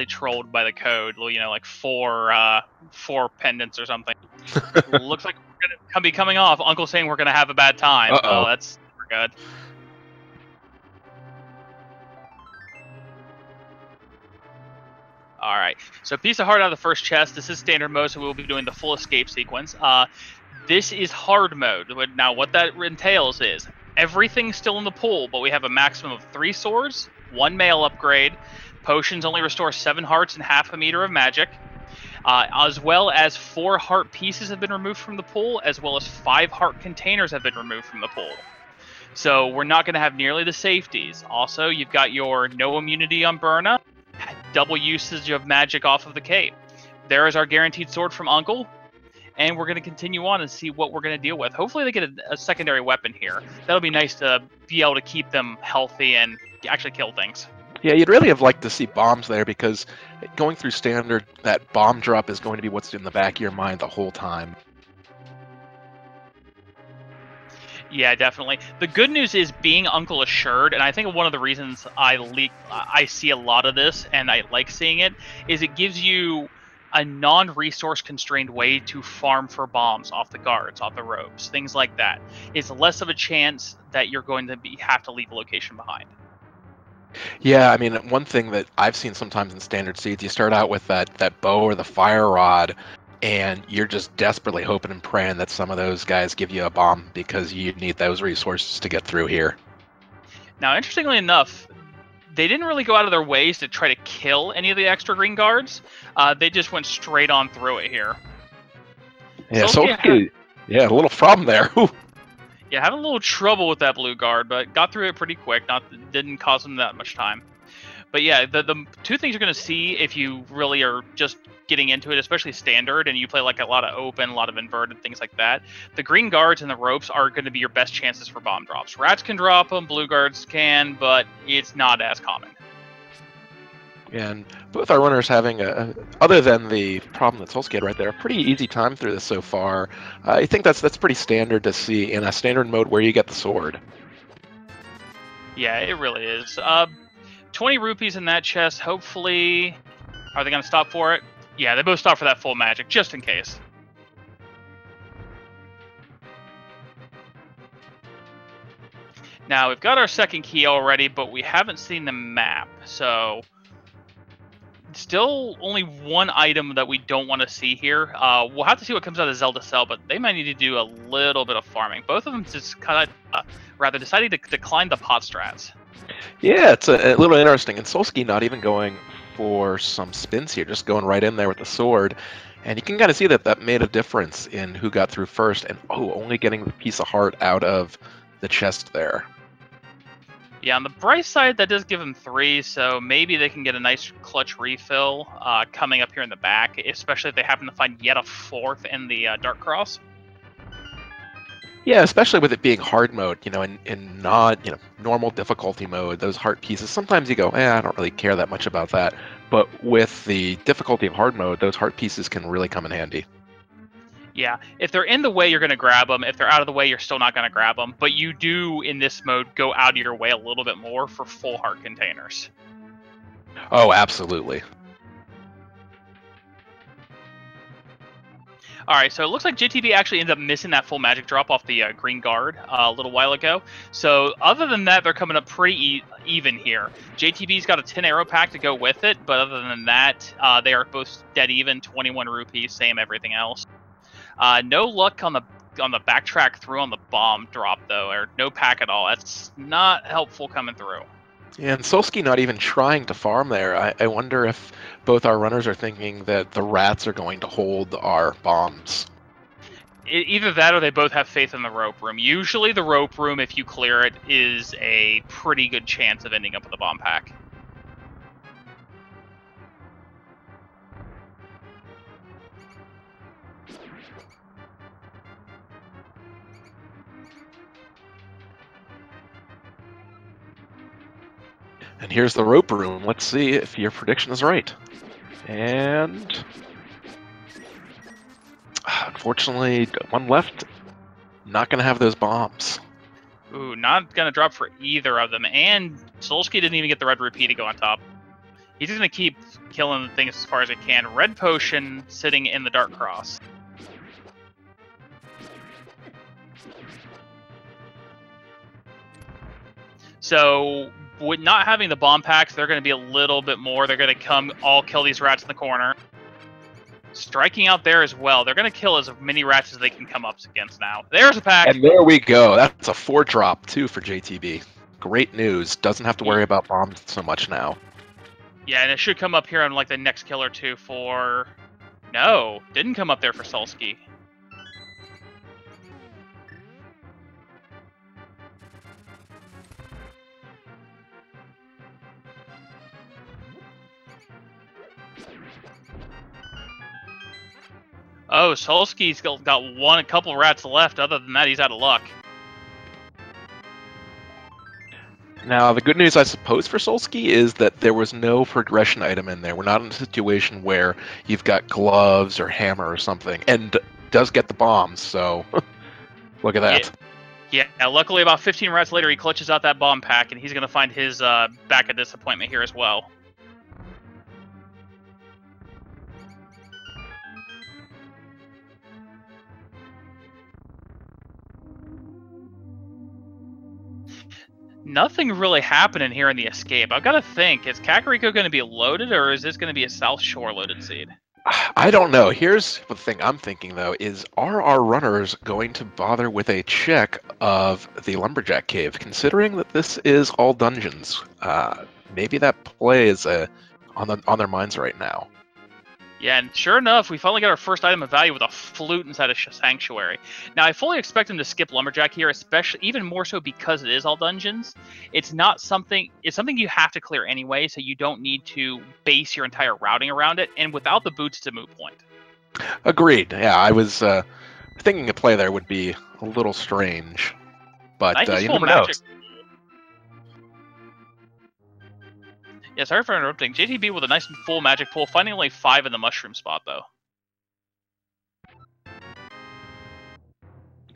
trolled by the code. You know, like four pendants or something. Looks like we're gonna be coming off. Uncle's saying we're gonna have a bad time. Uh-oh. Oh, that's super good. All right, so piece of heart out of the first chest. This is standard mode, so we'll be doing the full escape sequence. This is hard mode. Now, what that entails is everything's still in the pool, but we have a maximum of 3 swords, 1 mail upgrade. Potions only restore 7 hearts and half a meter of magic. As well as 4 heart pieces have been removed from the pool, as well as 5 heart containers have been removed from the pool. So we're not going to have nearly the safeties. Also, you've got your no immunity on Burna, double usage of magic off of the cape. There is our guaranteed sword from Uncle, and we're going to continue on and see what we're going to deal with. Hopefully they get a secondary weapon here. That'll be nice to be able to keep them healthy and actually kill things. Yeah, you'd really have liked to see bombs there, because going through standard, that bomb drop is going to be what's in the back of your mind the whole time. Yeah, definitely. The good news is being Uncle Assured, and I think one of the reasons I see a lot of this, and I like seeing it, is it gives you a non-resource constrained way to farm for bombs off the guards, off the ropes, things like that. It's less of a chance that you're going to have to leave a location behind. Yeah, I mean, one thing that I've seen sometimes in standard seeds, you start out with that bow or the fire rod, and you're just desperately hoping and praying that some of those guys give you a bomb, because you need those resources to get through here. Now, interestingly enough, they didn't really go out of their ways to try to kill any of the extra green guards. They just went straight on through it here. Yeah, Solski, yeah, a little problem there. Yeah, having a little trouble with that blue guard, but got through it pretty quick. Didn't cause them that much time. But yeah, the 2 things you're going to see if you really are just getting into it, especially standard, and you play like a lot of open, a lot of inverted, things like that, the green guards and the ropes are going to be your best chances for bomb drops. Rats can drop them, blue guards can, but it's not as common. And both our runners having, other than the problem that Solski had right there, a pretty easy time through this so far. I think that's pretty standard to see in a standard mode where you get the sword. Yeah, it really is. 20 rupees in that chest. Hopefully, are they going to stop for it? Yeah, they both stop for that full magic, just in case. Now, we've got our second key already, but we haven't seen the map, so still only 1 item that we don't want to see here. We'll have to see what comes out of Zelda Cell, but they might need to do a little bit of farming. Both of them just kind of rather deciding to decline the pot strats. Yeah, it's a little interesting. And Solski not even going for some spins here, just going right in there with the sword. And you can kind of see that made a difference in who got through first. And, only getting the piece of heart out of the chest there. Yeah, on the bright side, that does give them 3, so maybe they can get a nice clutch refill coming up here in the back, especially if they happen to find yet a 4th in the Dark Cross. Yeah, especially with it being hard mode, in not, normal difficulty mode, those heart pieces, sometimes you go, I don't really care that much about that. But with the difficulty of hard mode, those heart pieces can really come in handy. Yeah, if they're in the way, you're going to grab them. If they're out of the way, you're still not going to grab them. But you do, in this mode, go out of your way a little bit more for full heart containers. Oh, absolutely. Alright, so it looks like JTB actually ended up missing that full magic drop off the green guard a little while ago. So other than that, they're coming up pretty even here. JTB's got a 10 arrow pack to go with it, but other than that, they are both dead even, 21 rupees, same everything else. No luck on the backtrack through on the bomb drop, though, or no pack at all. That's not helpful coming through. And Solski not even trying to farm there. I wonder if both our runners are thinking that the rats are going to hold our bombs. Either that or they both have faith in the rope room. Usually the rope room, if you clear it, is a pretty good chance of ending up with a bomb pack. And here's the rope room. Let's see if your prediction is right. And unfortunately, 1 left. Not going to have those bombs. Ooh, not going to drop for either of them. And Solski didn't even get the red rupee to go on top. He's just going to keep killing the things as far as it can. Red Potion sitting in the Dark Cross. So, with not having the bomb packs, they're going to be a little bit more. They're going to come all kill these rats in the corner. Striking out there as well. They're going to kill as many rats as they can come up against now. There's a pack. And there we go. That's a 4-drop, too, for JTB. Great news. Doesn't have to worry about bombs so much now. Yeah, and it should come up here on like the next kill or two for... No, didn't come up there for Solski. Oh, Solski's got a couple rats left. Other than that, he's out of luck. Now, the good news, I suppose, for Solski is that there was no progression item in there. We're not in a situation where you've got gloves or hammer or something, and does get the bombs, so look at that. Yeah, luckily about 15 rats later, he clutches out that bomb pack, and he's going to find his back of disappointment here as well. Nothing really happening here in the escape. I've got to think, is Kakariko going to be loaded, or is this going to be a South Shore loaded seed? I don't know. Here's the thing I'm thinking, though, is are our runners going to bother with a check of the Lumberjack Cave, considering that this is all dungeons? Maybe that play is on their minds right now. Yeah, and sure enough, we finally got our first item of value with a flute inside a sanctuary. Now, I fully expect him to skip Lumberjack here, especially even more so because it is all dungeons. It's something you have to clear anyway, so you don't need to base your entire routing around it. And without the boots, it's a moot point. Agreed. Yeah, I was thinking a play there would be a little strange, but you never know. Yeah, sorry for interrupting. JTB with a nice full magic pool, finding only 5 in the mushroom spot, though.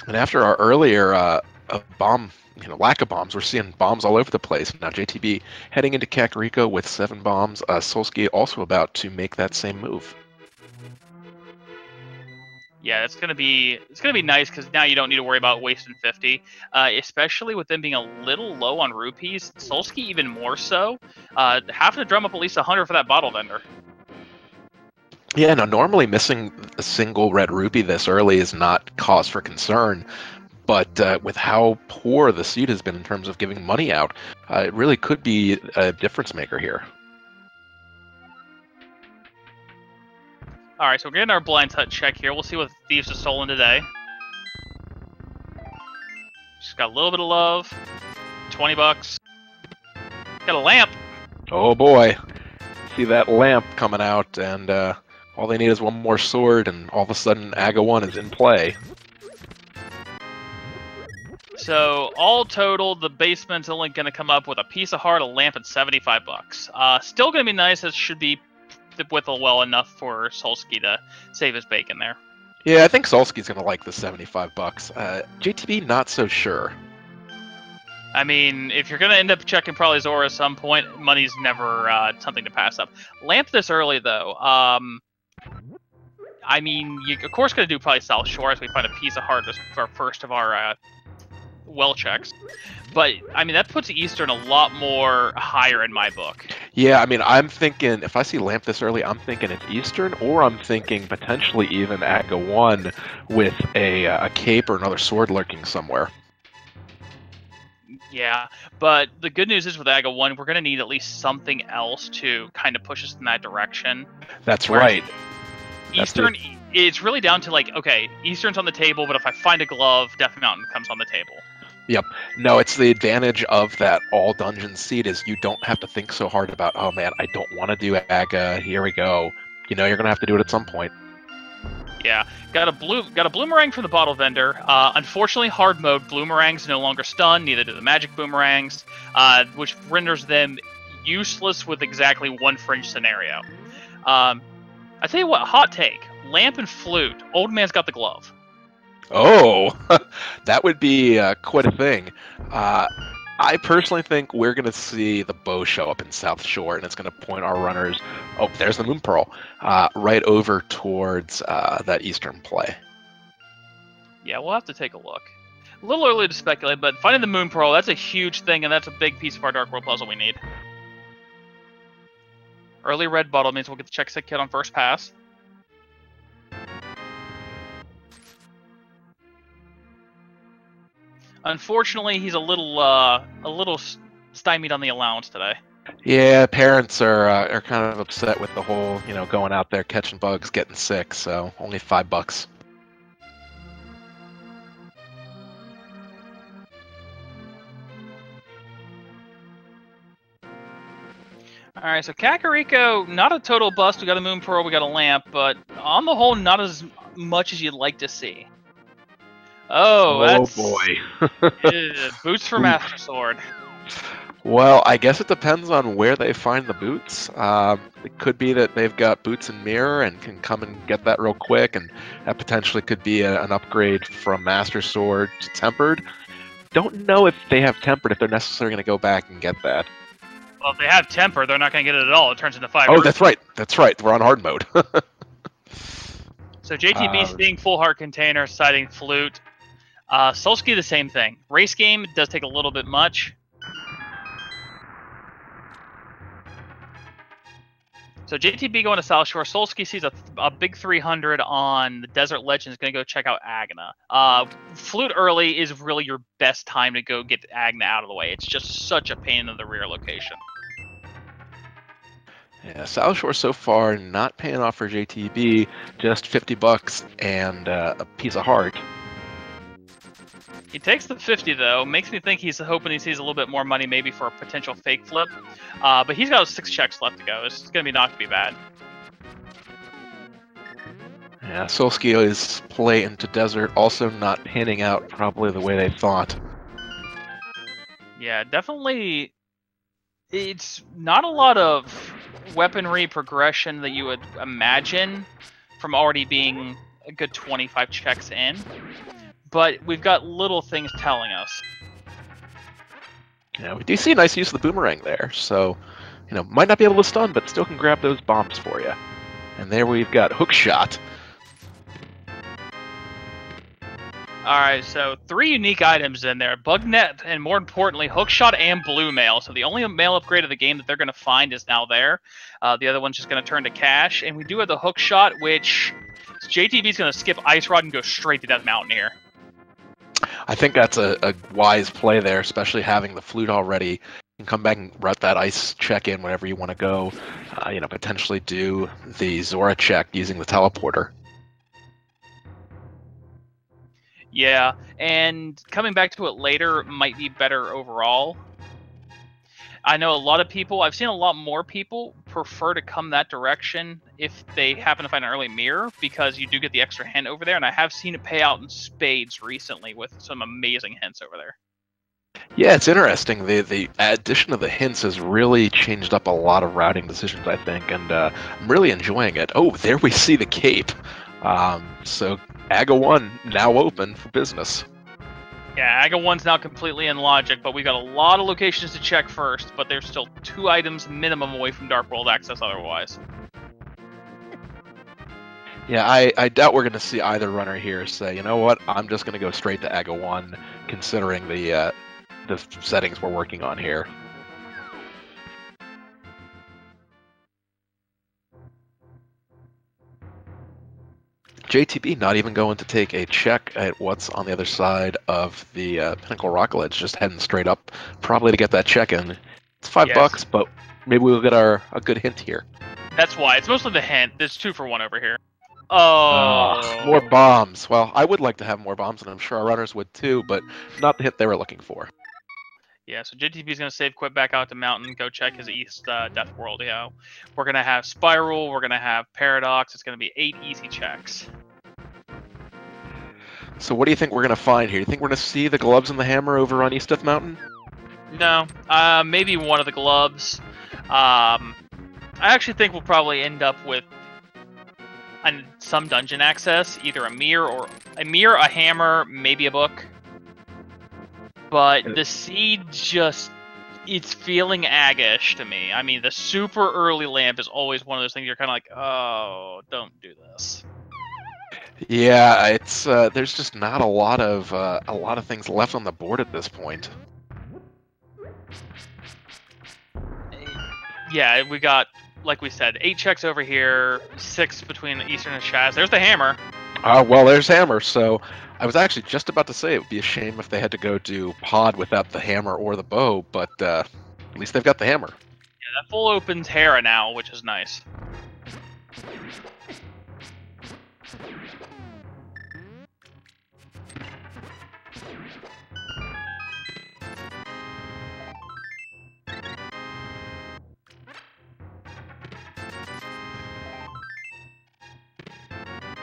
And after our earlier bomb, lack of bombs, we're seeing bombs all over the place. Now JTB heading into Kakariko with 7 bombs. Solski also about to make that same move. Yeah, it's gonna be nice because now you don't need to worry about wasting 50, especially with them being a little low on rupees. Solski even more so, having to drum up at least 100 for that bottle vendor. Yeah, now normally missing a single red rupee this early is not cause for concern, but with how poor the seed has been in terms of giving money out, it really could be a difference maker here. Alright, so we're getting our blind touch check here. We'll see what thieves have stolen today. Just got a little bit of love. 20 bucks. Got a lamp. Oh boy. See that lamp coming out, and all they need is one more sword, and all of a sudden Aga 1 is in play. So, all total, the basement's only going to come up with a piece of heart, a lamp, and 75 bucks. Still going to be nice. It should be whittle well enough for Solski to save his bacon there. Yeah, I think Solski's going to like the 75 bucks. JTB, not so sure. I mean, if you're going to end up checking probably Zora at some point, money's never something to pass up. Lamp this early, though. I mean, you of course going to do probably South Shore as we find a piece of heart for first of our well checks. But, I mean, that puts Eastern a lot more higher in my book. Yeah, I mean, I'm thinking, if I see Lamp this early, I'm thinking it's Eastern, or I'm thinking potentially even Aga 1 with a cape or another sword lurking somewhere. Yeah, but the good news is with Aga 1, we're going to need at least something else to kind of push us in that direction. That's right. Eastern, it's really down to like, okay, Eastern's on the table, but if I find a glove, Death Mountain comes on the table. Yep. No, it's the advantage of that all dungeon seed is you don't have to think so hard about, oh man, I don't want to do Aga, here we go. You know you're going to have to do it at some point. Yeah, got a bloomerang from the bottle vendor. Unfortunately, hard mode bloomerangs no longer stun, neither do the magic boomerangs, which renders them useless with exactly one fringe scenario. I tell you what, hot take: lamp and flute. Old man's got the glove. Oh, that would be quite a thing. I personally think we're going to see the bow show up in South Shore, and it's going to point our runners. Oh, there's the Moon Pearl, right over towards that eastern play. Yeah, we'll have to take a look. A little early to speculate, but finding the Moon Pearl, that's a huge thing, and that's a big piece of our Dark World puzzle we need. Early red bottle means we'll get the check set kit on first pass. Unfortunately, he's a little stymied on the allowance today. Yeah, parents are kind of upset with the whole, going out there catching bugs, getting sick. So only $5. Alright, so Kakariko, not a total bust. We got a Moon Pearl, we got a lamp, but on the whole, not as much as you'd like to see. Oh, that's... boy. Boots for Master Sword. Well, I guess it depends on where they find the boots. It could be that they've got boots and mirror and can come and get that real quick, and that potentially could be an upgrade from Master Sword to Tempered. Don't know if they have Tempered, if they're necessarily going to go back and get that. Well, if they have Temper, they're not going to get it at all. It turns into 5. Oh, that's right. That's right. We're on hard mode. So JTB seeing Full Heart Container, citing Flute. Solski, the same thing. Race game does take a little bit much. So JTB going to South Shore. Solski sees a big 300 on the Desert Legends. Going to go check out Agna. Flute early is really your best time to go get Agna out of the way. It's just such a pain in the rear location. Yeah, South Shore so far not paying off for JTB, just $50 and a piece of heart. He takes the 50 though. Makes me think he's hoping he sees a little bit more money, maybe for a potential fake flip. But he's got 6 checks left to go. It's gonna be not to be bad. Yeah, Solski's play into Desert also not panning out probably the way they thought. Yeah, definitely. It's not a lot of weaponry progression that you would imagine from already being a good 25 checks in. But we've got little things telling us. Yeah, we do see a nice use of the boomerang there, so, might not be able to stun, but still can grab those bombs for you. And there we've got Hook Shot. Alright, so 3 unique items in there. Bug Net, and more importantly, Hookshot and Blue Mail. So the only mail upgrade of the game that they're going to find is now there. The other one's just going to turn to cash. And we do have the Hookshot, which JTB's going to skip Ice Rod and go straight to Death Mountain here. I think that's a wise play there, especially having the Flute already. You can come back and route that ice check in whenever you want to go. Potentially do the Zora check using the teleporter. Yeah, and coming back to it later might be better overall. I know a lot of people, I've seen a lot more people prefer to come that direction if they happen to find an early mirror, because you do get the extra hint over there, and I have seen it pay out in spades recently with some amazing hints over there. Yeah, it's interesting. The addition of the hints has really changed up a lot of routing decisions, I think, and I'm really enjoying it. Oh, there we see the cape. So AGA 1 now open for business. Yeah, AGA 1's now completely in logic, but we've got a lot of locations to check first, but there's still 2 items minimum away from Dark World access otherwise. Yeah, I doubt we're going to see either runner here say, you know what, I'm just going to go straight to AGA 1, considering the settings we're working on here. JTB not even going to take a check at what's on the other side of the Pinnacle Rock Ledge, just heading straight up, probably to get that check in. It's $5, but maybe we'll get a good hint here. That's why. It's mostly the hint. There's 2 for 1 over here. Oh. More bombs. Well, I would like to have more bombs, and I'm sure our runners would too, but not the hit they were looking for. Yeah, so JTB's going to save quit back out to Mountain, go check his East Death World. We're going to have Spiral, we're going to have Paradox. It's going to be 8 easy checks. So what do you think we're going to find here? You think we're going to see the gloves and the hammer over on East Death Mountain? No, maybe one of the gloves. I actually think we'll probably end up with some dungeon access, either a mirror, a hammer, maybe a book. but the seed just, it's feeling aggish to me. I mean, the super early lamp is always one of those things you're kind of like, oh, don't do this. Yeah, it's there's just not a lot of things left on the board at this point. Yeah, we got, like we said, 8 checks over here, 6 between Eastern and Shaz. There's the hammer. Well, there's hammer. So I was actually just about to say it would be a shame if they had to go do pod without the hammer or the bow, but at least they've got the hammer. Yeah, that full opens Hera now, which is nice.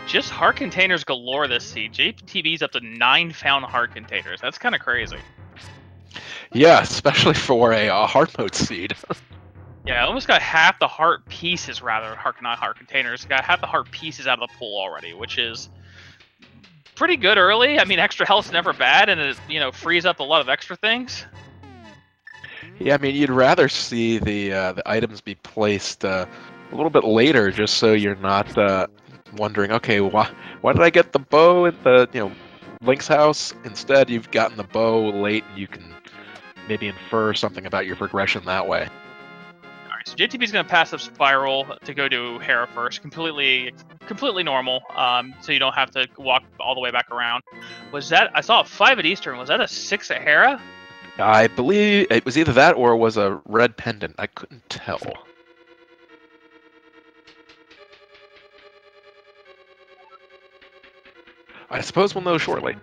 Just heart containers galore this seed. JTB's up to 9 found heart containers. That's kind of crazy. Yeah, especially for a hard mode seed. Yeah, I almost got half the heart pieces, rather, not heart containers. Got half the heart pieces out of the pool already, which is pretty good early. I mean, extra health's never bad, and it, you know, frees up a lot of extra things. Yeah, I mean, you'd rather see the items be placed a little bit later, just so you're not wondering, okay, why did I get the bow at the Link's house? Instead, you've gotten the bow late, and you can maybe infer something about your progression that way. All right, so JTB's going to pass up Spiral to go to Hera first, completely normal, so you don't have to walk all the way back around. Was that, I saw a 5 at Eastern, was that a 6 at Hera? I believe it was either that or it was a red pendant. I couldn't tell. I suppose we'll know shortly.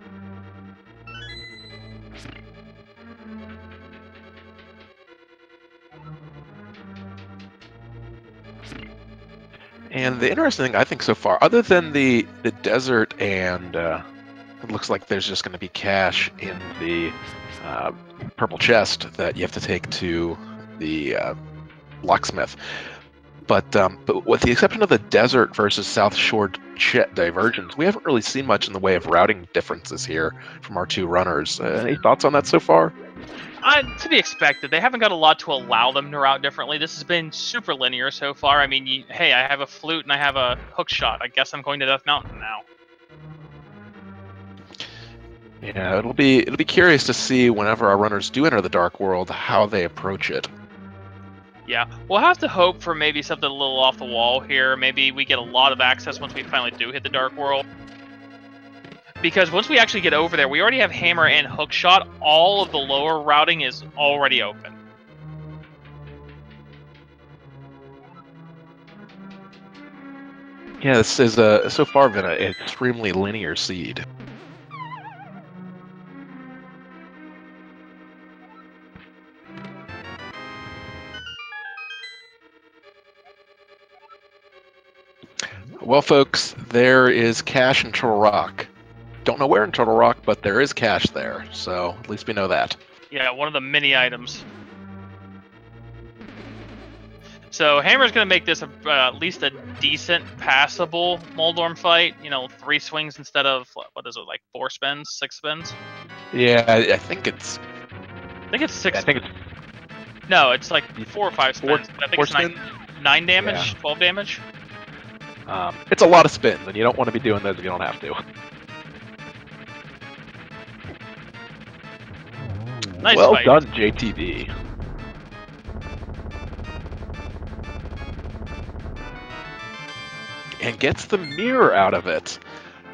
And the interesting thing I think so far, other than the desert and it looks like there's just going to be cash in the purple chest that you have to take to the locksmith. But with the exception of the desert versus South Shore divergence, we haven't really seen much in the way of routing differences here from our two runners. Any thoughts on that so far? To be expected. They haven't got a lot to allow them to route differently. This has been super linear so far. I mean, hey, I have a flute and I have a hook shot. I guess I'm going to Death Mountain now. Yeah, it'll be curious to see whenever our runners do enter the Dark World how they approach it. Yeah, we'll have to hope for maybe something a little off the wall here. Maybe we get a lot of access once we finally do hit the Dark World. Because once we actually get over there, we already have Hammer and Hookshot. All of the lower routing is already open. Yeah, this is so far been an extremely linear seed. Well, folks, there is cash in Turtle Rock. Don't know where in Turtle Rock, but there is cash there, so at least we know that. Yeah, one of the mini items. So Hammer's going to make this at least a decent, passable Moldorm fight. 3 swings instead of, what is it, like 4 spins, 6 spins? Yeah, I think it's... 6. I think it's... No, it's like 4 or 5 spins. I think it's 9 damage, yeah. 12 damage. It's a lot of spins, and you don't want to be doing those if you don't have to. Nice well fight. done, JTB. And gets the mirror out of it,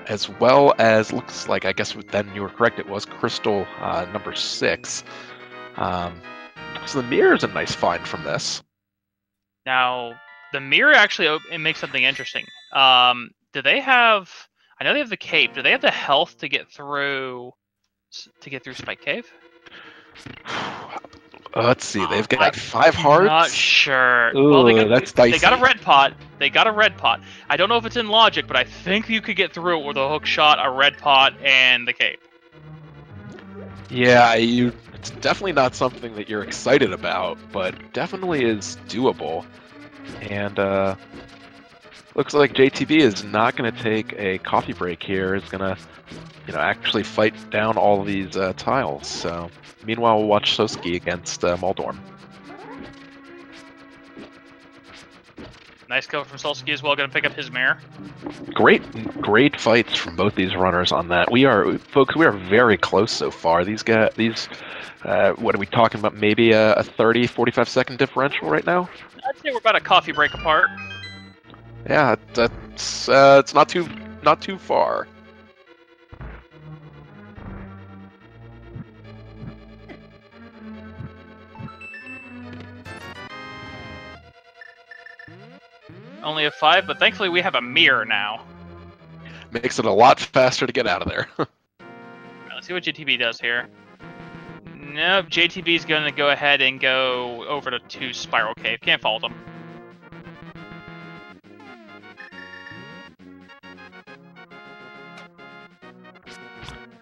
as well as looks like, I guess then you were correct, it was crystal number 6. So the mirror is a nice find from this. Now, the mirror actually it makes something interesting. Do they have? I know they have the cape. Do they have the health to get through Spike Cave? Let's see. They've got 5 hearts. Not sure. Ooh, well, that's dicey. They got a red pot. I don't know if it's in logic, but I think you could get through it with a hook shot, a red pot, and the cape. Yeah, it's definitely not something that you're excited about, but definitely is doable. And Looks like JTB is not going to take a coffee break here. Is going to, actually fight down all of these tiles. So, meanwhile, we'll watch Solski against Moldorm. Nice kill from Solski as well. Going to pick up his mare. Great fights from both these runners on that. Folks, we are very close so far. What are we talking about? Maybe a 30, 45 second differential right now? I'd say we're about a coffee break apart. Yeah, it's not too far. Only a 5, but thankfully we have a mirror now. Makes it a lot faster to get out of there. Right, let's see what JTB does here. Nope, JTB's going to go ahead and go over to Spiral Cave. Can't fault him.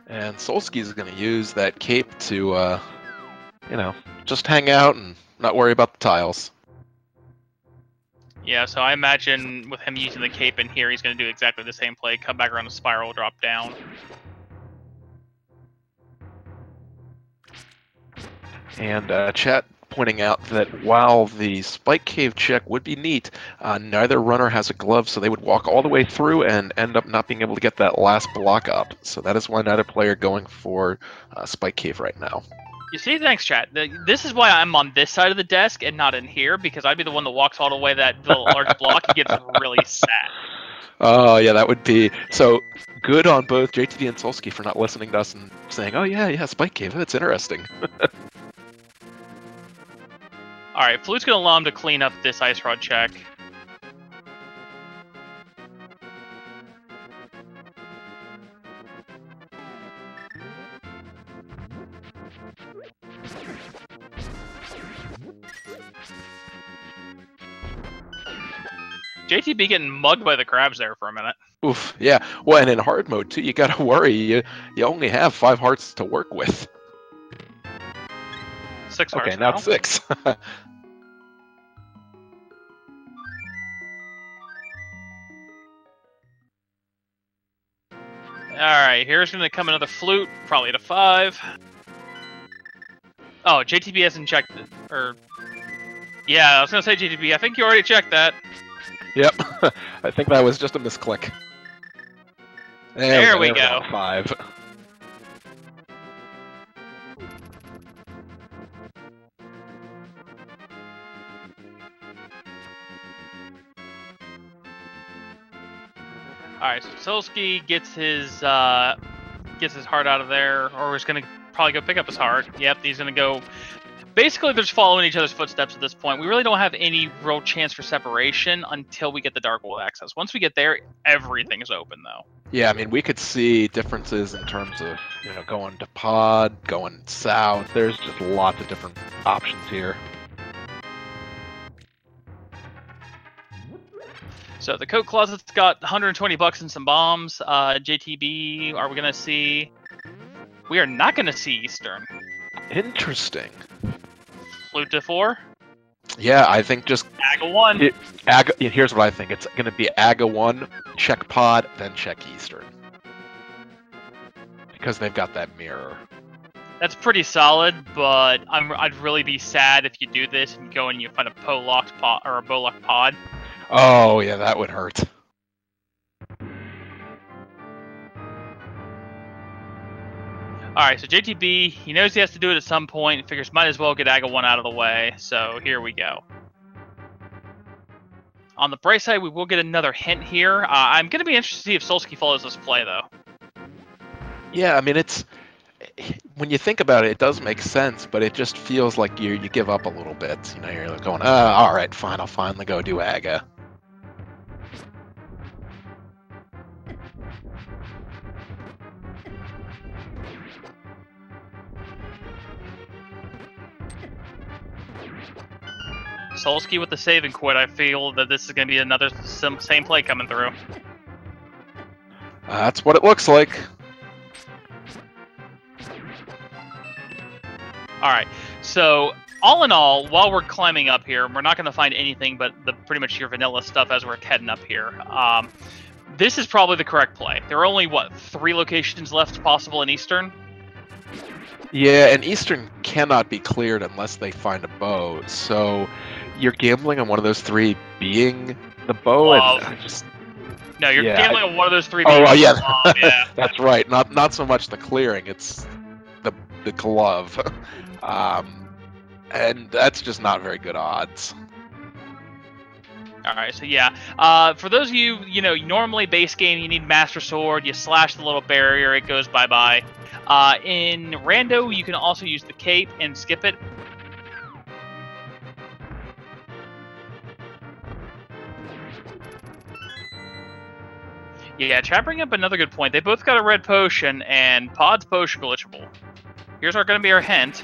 And Solski is going to use that cape to, just hang out and not worry about the tiles. Yeah, so I imagine with him using the cape in here, he's going to do exactly the same play. Come back around the spiral, drop down. And chat pointing out that while the spike cave check would be neat, neither runner has a glove, so they would walk all the way through and end up not being able to get that last block up. So that is why neither player going for spike cave right now. You see, thanks, chat. This is why I'm on this side of the desk and not in here, because I'd be the one that walks all the way that the large block and gets really sad. Oh, yeah, that would be... So, good on both JTB and Solski for not listening to us and saying, oh, yeah, spike cave, that's interesting. Alright, Flute's going to allow him to clean up this ice rod check. JTB getting mugged by the crabs there for a minute. Oof, yeah. Well, and in hard mode, too, you gotta worry. You only have 5 hearts to work with. 6 hearts. Okay, now it's 6. Alright, here's going to come another Flute, probably at a 5. Oh, JTB hasn't checked it. Or... Yeah, I was going to say JTB. I think you already checked that. Yep. I think that was just a misclick. There we go. 5. Alright, so Solski gets his heart out of there, or is going to probably go pick up his heart. Yep, he's going to go... Basically, they're just following each other's footsteps at this point. We really don't have any real chance for separation until we get the Dark World access. Once we get there, everything is open, though. Yeah, I mean, we could see differences in terms of, going to pod, going south. There's just lots of different options here. So the coat closet's got 120 bucks and some bombs. JTB, are we going to see... We are not going to see Eastern. Interesting. Flute to 4? Yeah, I think just... Aga 1. Here's what I think. It's going to be Aga 1, check pod, then check Eastern. Because they've got that mirror. That's pretty solid, but I'd really be sad if you do this and go and you find a locked pod or a bow-locked pod. Oh, yeah, that would hurt. Alright, so JTB, he knows he has to do it at some point. He figures might as well get Aga 1 out of the way, so here we go. On the bright side, we will get another hint here. I'm going to be interested to see if Solski follows this play, though. Yeah, I mean, it's... When you think about it, it does make sense, but it just feels like you give up a little bit. You're going, alright, fine, I'll finally go do Aga. Solski with the save and quit. I feel that this is going to be another same play coming through. That's what it looks like. Alright, so all in all, while we're climbing up here, we're not going to find anything but pretty much your vanilla stuff as we're heading up here. This is probably the correct play. There are only, what, 3 locations left possible in Eastern? Yeah, and Eastern cannot be cleared unless they find a bow. So you're gambling on one of those 3 being the bow, and I just... No, you're gambling on one of those 3 Oh, being yeah. glove, yeah. That's right. Not so much the clearing, it's the glove. And that's just not very good odds. Alright, so yeah. For those of you, normally base game, you need Master Sword, you slash the little barrier, it goes bye-bye. In Rando, you can also use the cape and skip it. Yeah, chat bringing up another good point. They both got a red potion, and Pod's potion glitchable. Here's going to be our hint.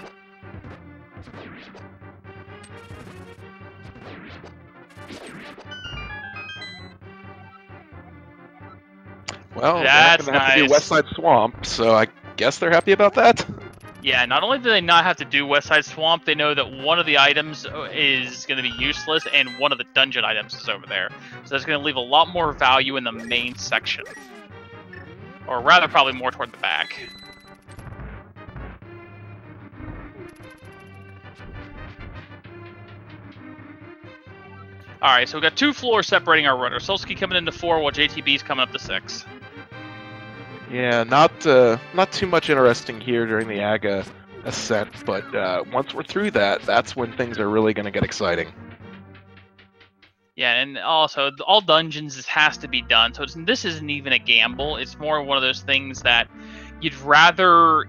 Well, that's they're not going to have to do West Side Swamp, so I guess they're happy about that. Yeah, not only do they not have to do West Side Swamp, they know that one of the items is going to be useless, and one of the dungeon items is over there. So that's going to leave a lot more value in the main section. Or rather, probably more toward the back. Alright, so we've got 2 floors separating our runners. Solski coming into 4, while JTB's coming up to 6. Yeah, not too much interesting here during the Aga ascent, but once we're through that, that's when things are really going to get exciting. Yeah, and also, all dungeons, this has to be done, so this isn't even a gamble. It's more one of those things that you'd rather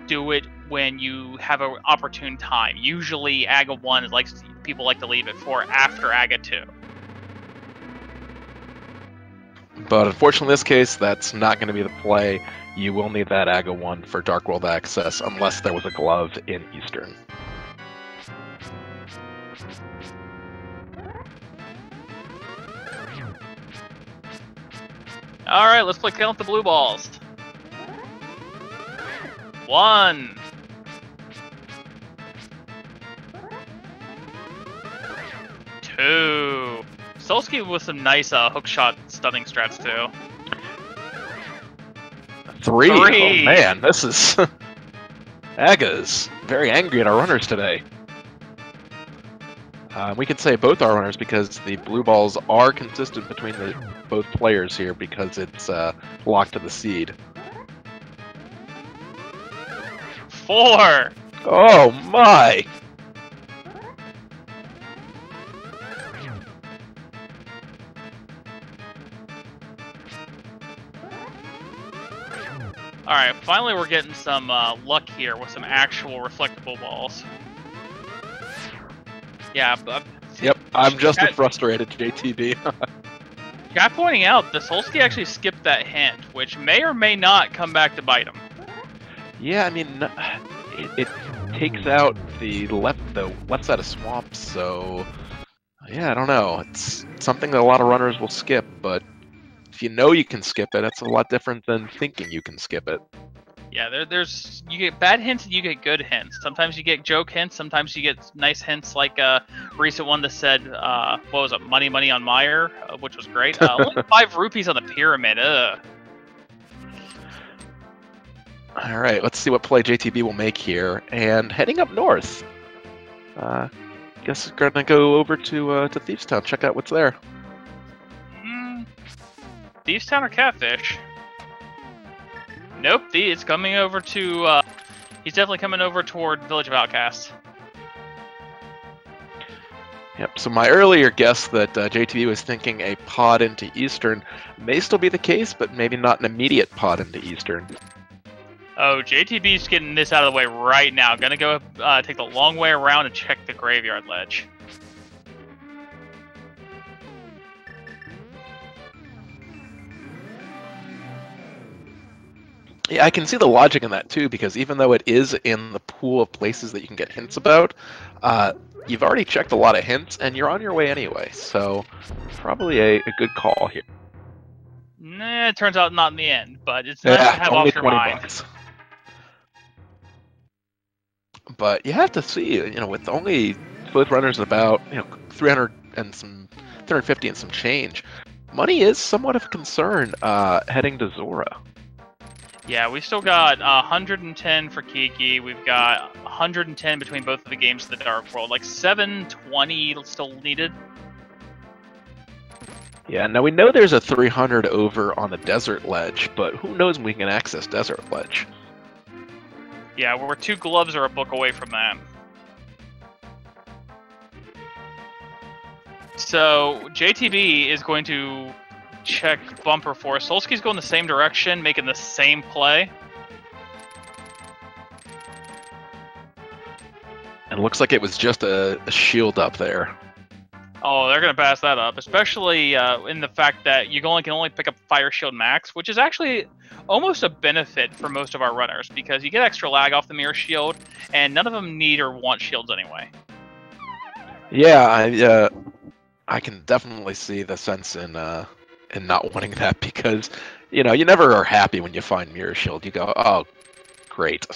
do it when you have an opportune time. Usually, Aga 1, people like to leave it for after Aga 2. But unfortunately, in this case, that's not going to be the play. You will need that Aga 1 for Dark World access, unless there was a glove in Eastern. Alright, let's play Count the Blue Balls. 1. 2. Solski with some nice hookshot stunning strats too. 3. Oh man, this is... Aga's very angry at our runners today. We can say both our runners because the blue balls are consistent between both players here because it's locked to the seed. 4. Oh my! Alright, finally we're getting some luck here with some actual reflectable balls. Yeah, Yep, I'm just a frustrated JTB. Guy pointing out, the Solski actually skipped that hint, which may or may not come back to bite him. Yeah, I mean, it takes out the left side of Swamp, so... Yeah, I don't know. It's something that a lot of runners will skip, but if you know you can skip it, that's a lot different than thinking you can skip it. Yeah, you get bad hints and you get good hints. Sometimes you get joke hints, sometimes you get nice hints like a recent one that said, what was it, money on Meyer, which was great. Only 5 rupees on the pyramid, ugh. Alright, let's see what play JTB will make here. And heading up north. Guess we're gonna go over to Thieves Town, check out what's there. Thieves Town or Catfish? Nope, it's coming over to, he's definitely coming over toward Village of Outcasts. Yep, so my earlier guess that JTB was thinking a pod into Eastern may still be the case, but maybe not an immediate pod into Eastern. Oh, JTB's getting this out of the way right now. Gonna go take the long way around and check the graveyard ledge. Yeah, I can see the logic in that too, because even though it is in the pool of places that you can get hints about, you've already checked a lot of hints, and you're on your way anyway, so probably a good call here. Nah, it turns out not in the end, but it's nice to have only off your 20 mind. bucks. But you have to see, with only both runners at about 300 and some 350 and some change, money is somewhat of a concern heading to Zora. Yeah, we still got 110 for Kiki. We've got 110 between both of the games of the Dark World. Like 720 still needed. Yeah, now we know there's a 300 over on the Desert Ledge, but who knows when we can access Desert Ledge? Yeah, we're 2 gloves or a book away from that. So JTB is going to check bumper for us. Solski's going the same direction, making the same play. And it looks like it was just a shield up there. Oh, they're going to pass that up, especially in the fact that you can only pick up Fire Shield Max, which is actually almost a benefit for most of our runners, because you get extra lag off the Mirror Shield, and none of them need or want shields anyway. Yeah, I can definitely see the sense in not wanting that, because you never are happy when you find Mirror Shield. You go, oh, great.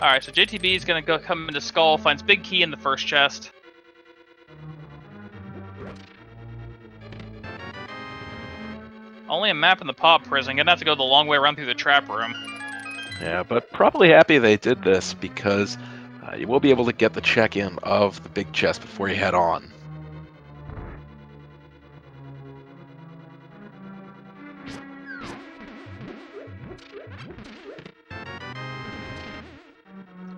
Alright, so JTB is going to come into Skull, finds Big Key in the first chest. Only a map in the Pop Prison. Gonna have to go the long way around through the trap room. Yeah, but probably happy they did this, because you will be able to get the check-in of the big chest before you head on.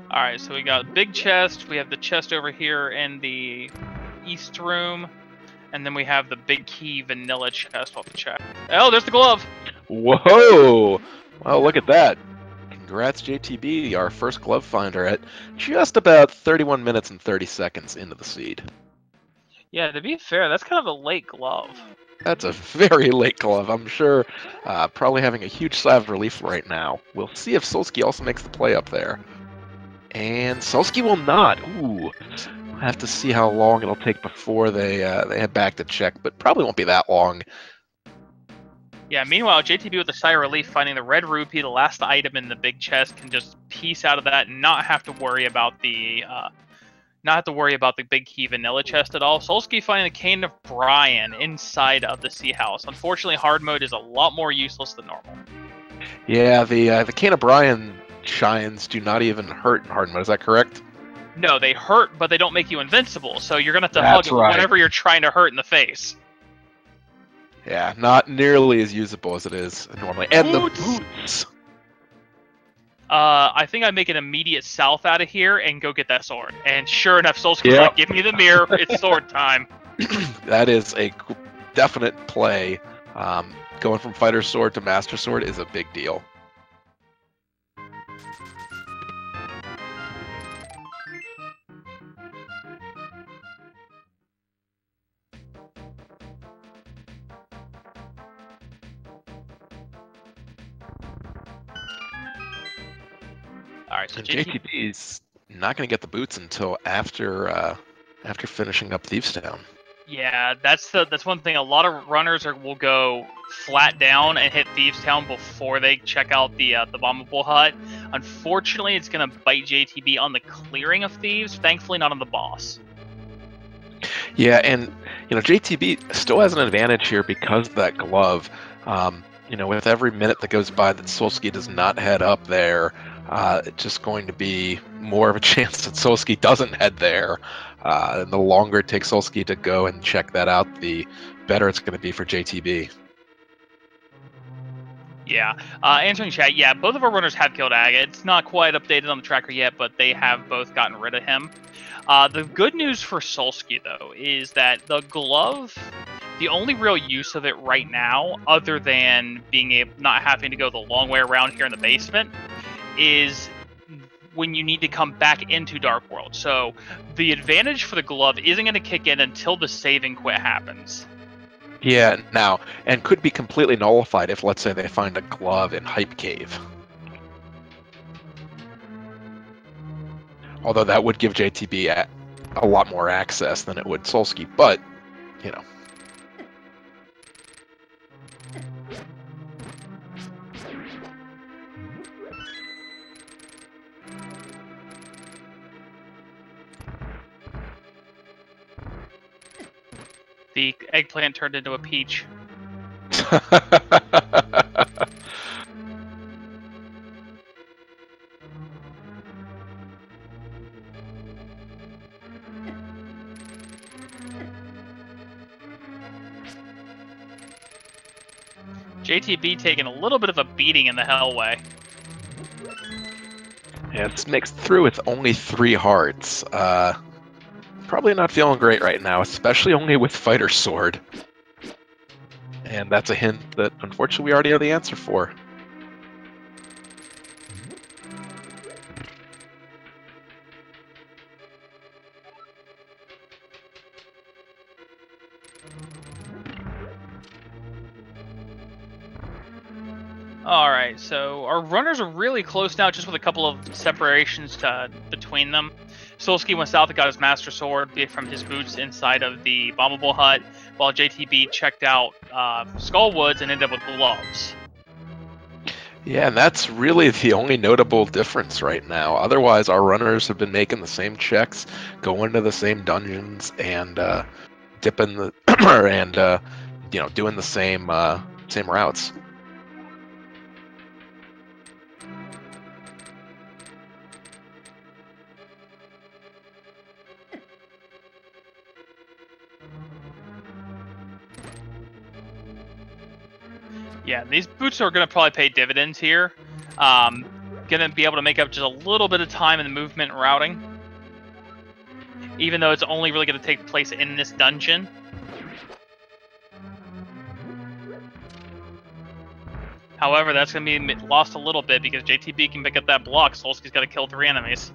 Alright, so we got big chest, we have the chest over here in the east room, and then we have the Big Key vanilla chest off the check. Oh, there's the glove! Whoa! Well, look at that. Congrats, JTB, our first glove finder at just about 31 minutes and 30 seconds into the seed. Yeah, to be fair, that's kind of a late glove. That's a very late glove. I'm sure probably having a huge sigh of relief right now. We'll see if Solski also makes the play up there. And Solski will not. Ooh. We'll have to see how long it'll take before they head back to check, but probably won't be that long. Yeah, meanwhile, JTB with a sigh of relief finding the red rupee, the last item in the big chest, can just piece out of that and not have to worry about the Big Key vanilla chest at all. Solski finding the Cane of Brian inside of the Sea House. Unfortunately, hard mode is a lot more useless than normal. Yeah, the Cane of Brian shines do not even hurt in hard mode. Is that correct? No, they hurt, but they don't make you invincible. So you're gonna have to hug whatever you're trying to hurt in the face. Yeah, not nearly as usable as it is normally. And Boots! the boots. I think I make an immediate south out of here and go get that sword. And sure enough, Solski's like, "Give me the mirror. It's sword time." That is a definite play. Going from fighter sword to master sword is a big deal. Alright, so And JTB is not going to get the boots until after finishing up Thieves Town. Yeah, that's one thing. A lot of runners will go flat down and hit Thieves Town before they check out the bombable hut. Unfortunately, it's going to bite JTB on the clearing of Thieves. Thankfully, not on the boss. Yeah, and JTB still has an advantage here because of that glove. With every minute that goes by that Solski does not head up there, it's just going to be more of a chance that Solski doesn't head there. And the longer it takes Solski to go and check that out, the better it's going to be for JTB. Yeah. Answering chat, yeah, both of our runners have killed Aga. It's not quite updated on the tracker yet, but they have both gotten rid of him. The good news for Solski, though, is that the glove, the only real use of it right now, other than not having to go the long way around here in the basement, is when you need to come back into Dark World. So the advantage for the glove isn't going to kick in until the save and quit happens. Yeah, now, and could be completely nullified if, let's say, they find a glove in Hype Cave. Although that would give JTB a lot more access than it would Solski, but, The eggplant turned into a peach. JTB taking a little bit of a beating in the Hellway. Yeah, this makes through with only 3 hearts. Probably not feeling great right now, especially only with Fighter Sword. And that's a hint that, unfortunately, we already have the answer for. Alright, so our runners are really close now, just with a couple of separations between them. Solski went south and got his Master Sword from his boots inside of the Bombable Hut, while JTB checked out Skullwoods and ended up with gloves. Yeah, and that's really the only notable difference right now. Otherwise, our runners have been making the same checks, going to the same dungeons, and dipping the and doing the same routes. Yeah, these boots are going to probably pay dividends here. Going to be able to make up just a little bit of time in the movement and routing. Even though it's only really going to take place in this dungeon. However, that's going to be lost a little bit because JTB can pick up that block. Solski's got to kill 3 enemies.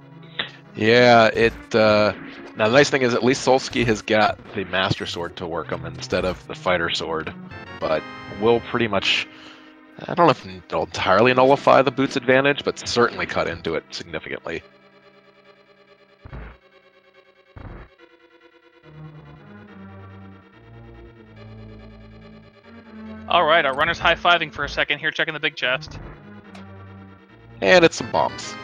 Yeah, now the nice thing is at least Solski has got the Master Sword to work him instead of the Fighter Sword, but will pretty much, I don't know if it'll entirely nullify the boots advantage, but certainly cut into it significantly. Alright, our runner's high-fiving for a second here, checking the big chest. And it's some bombs.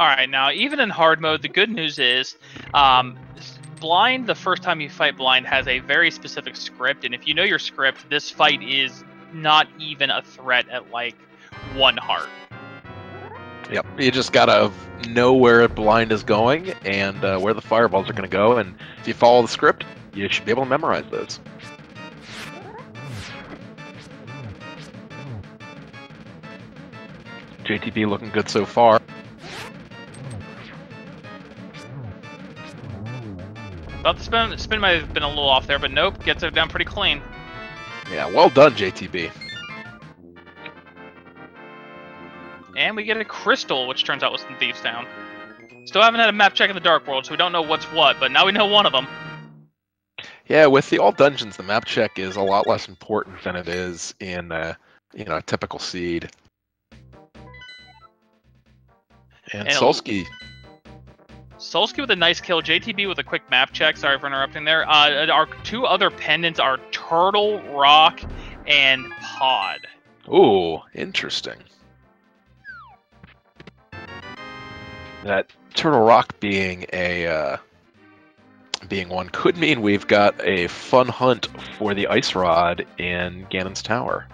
Alright, now, even in hard mode, the good news is, Blind, the first time you fight Blind, has a very specific script, and if you know your script, this fight is not even a threat at, like, 1 heart. Yep, you just gotta know where Blind is going, and where the fireballs are gonna go, and if you follow the script, you should be able to memorize those. JTB looking good so far. Thought the spin might have been a little off there, but nope, gets it down pretty clean. Yeah, well done, JTB. And we get a crystal, which turns out was in Thieves Town. Still haven't had a map check in the Dark World, so we don't know what's what, but now we know one of them. Yeah, with the all dungeons, the map check is a lot less important than it is in a typical seed. And Solski with a nice kill, JTB with a quick map check. Sorry for interrupting there. Our 2 other pendants are Turtle, Rock, and Pod. Ooh, interesting. That Turtle Rock being one could mean we've got a fun hunt for the Ice Rod in Ganon's Tower.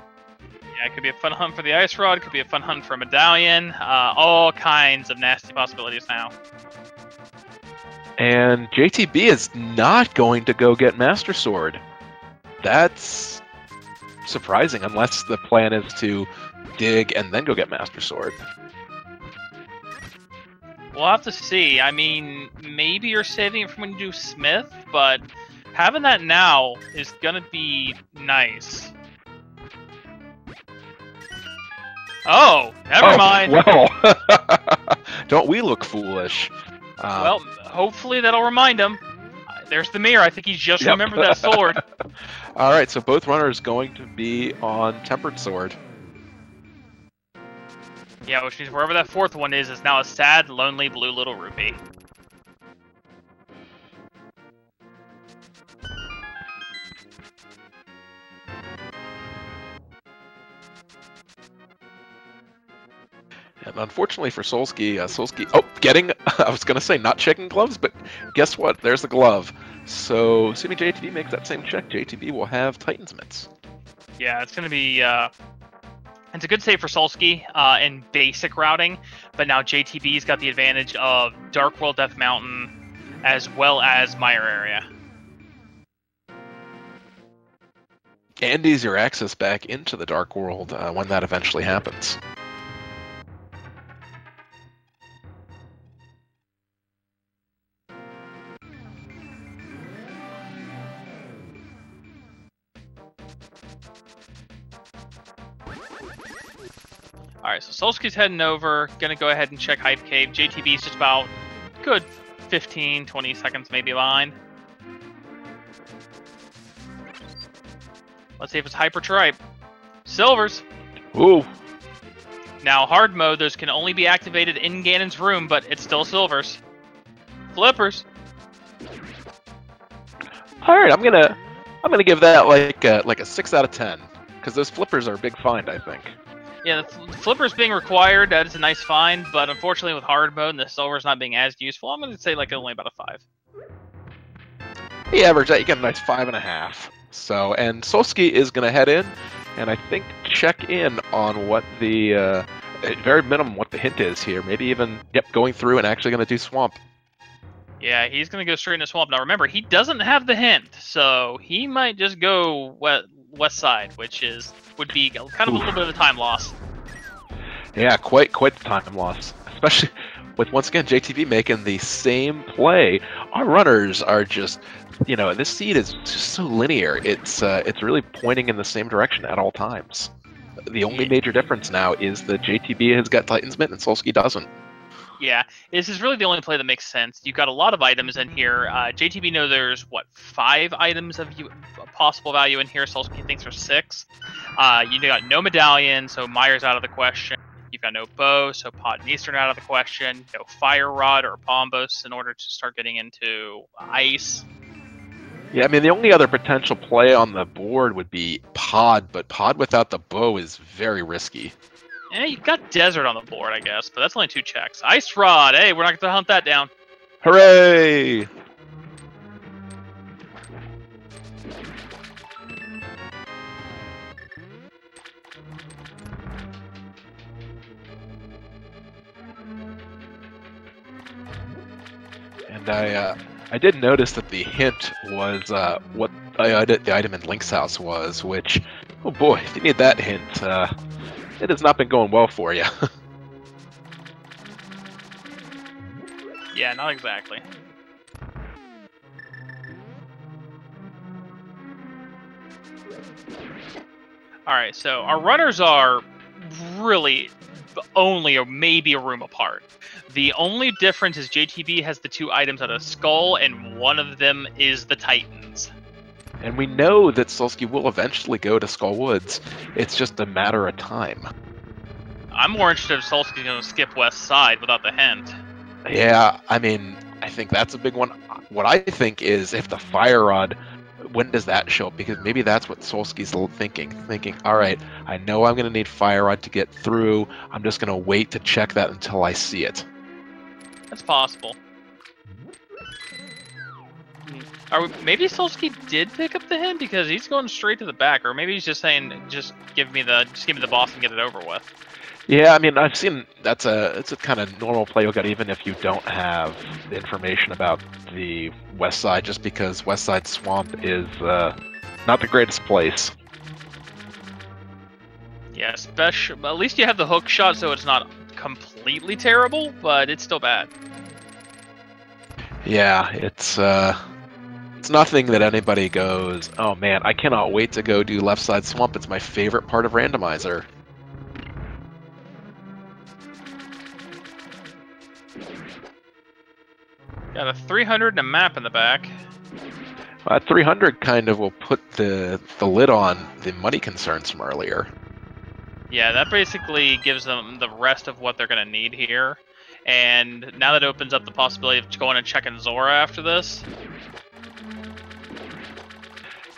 Yeah, it could be a fun hunt for the Ice Rod, could be a fun hunt for a Medallion, all kinds of nasty possibilities now. And JTB is not going to go get Master Sword. That's surprising, unless the plan is to dig and then go get Master Sword. We'll have to see. I mean, maybe you're saving it for when you do Smith, but having that now is gonna be nice. Oh, never mind. Well, don't we look foolish? Well, hopefully that'll remind him. There's the mirror. I think he just remembered that sword. All right, so both runners going to be on Tempered Sword. Yeah, which means wherever that 4th one is now a sad, lonely blue little rupee. And unfortunately for Solski, oh, getting, I was going to say not checking gloves, but guess what? There's the glove. So, assuming JTB makes that same check, JTB will have Titan's Mitts. Yeah, it's going to be, it's a good save for Solski in basic routing, but now JTB's got the advantage of Dark World Death Mountain as well as Mire Area. And easier access back into the Dark World when that eventually happens. Alright, so Solski's heading over, gonna go ahead and check Hype Cave. JTB's just about good 15, 20 seconds maybe behind. Let's see if it's Hype or Tripe. Silvers! Ooh! Now, hard mode, those can only be activated in Ganon's room, but it's still Silvers. Flippers! Alright, I'm gonna give that like a 6 out of 10. Because those flippers are a big find, I think. Yeah, the Flippers being required, that is a nice find, but unfortunately with hard mode and the Silvers not being as useful, I'm going to say like only about a 5. The average that you get a nice 5.5. So, and Solski is going to head in, and I think check in on what the, at very minimum, what the hint is here. Maybe even, going through and actually going to do Swamp. Yeah, he's going to go straight into Swamp. Now remember, he doesn't have the hint, so he might just go west side, which would be kind of a little bit of a time loss. Yeah, quite the time loss, especially with once again JTB making the same play. Our runners are just, this seed is just so linear. It's really pointing in the same direction at all times. The only major difference now is that JTB has got Titan's Mitt and Solski doesn't. Yeah, this is really the only play that makes sense. You've got a lot of items in here. JTB knows there's, 5 items of possible value in here. Solski thinks there's 6. You got no medallion, so Mire's out of the question. You've got no bow, so Pod and Eastern out of the question. No fire rod or Pombos in order to start getting into ice. Yeah, I mean, the only other potential play on the board would be Pod, but Pod without the bow is very risky. Yeah, you've got Desert on the board, I guess, but that's only 2 checks. Ice Rod! Hey, we're not going to hunt that down. Hooray! And I did notice that the hint was what the item in Link's house was, which, oh boy, if you need that hint, it has not been going well for you. Yeah, not exactly. Alright, so our runners are really only or maybe a room apart. The only difference is JTB has the 2 items out of Skull, and one of them is the Titans. And we know that Solski will eventually go to Skull Woods. It's just a matter of time. I'm more interested if Solski's going to skip west side without the hint. Yeah, I mean, I think that's a big one. What I think is if the Fire Rod, when does that show up? Because maybe that's what Solski's thinking, all right, I know I'm going to need Fire Rod to get through. I'm just going to wait to check that until I see it. That's possible. Maybe Solski did pick up the hint because he's going straight to the back, or maybe he's just saying, just give me the boss and get it over with. Yeah, I mean, I've seen it's a kind of normal play you'll get even if you don't have information about the west side, just because west side swamp is not the greatest place. Yeah, at least you have the hook shot, so it's not completely terrible, but it's still bad. Yeah, it's nothing that anybody goes, oh man, I cannot wait to go do left side swamp. It's my favorite part of Randomizer. Got a 300 and a map in the back. That 300 kind of will put the lid on the money concerns from earlier. Yeah, that basically gives them the rest of what they're going to need here. And now that opens up the possibility of going and checking Zora after this.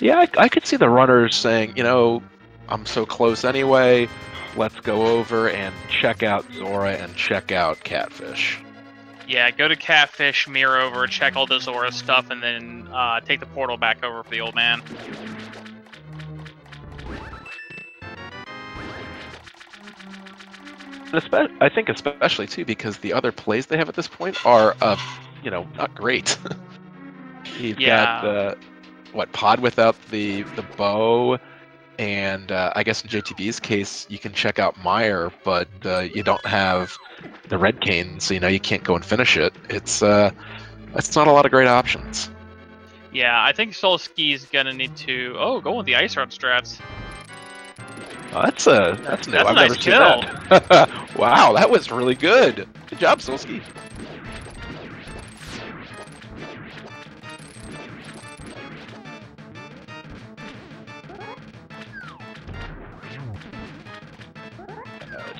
Yeah, I could see the runners saying, I'm so close anyway, let's go over and check out Zora and check out Catfish. Yeah, go to Catfish, mirror over, check all the Zora stuff, and then take the portal back over for the old man. I think especially too because the other plays they have at this point are, not great. You've got Pod without the bow, and I guess in JTB's case you can check out Meyer, but you don't have the red cane, so you can't go and finish it. It's not a lot of great options. Yeah, I think Solski's gonna need to go with the ice rod strats. Oh, that's new. I've nice never seen that. Wow, that was really good. Good job, Solski.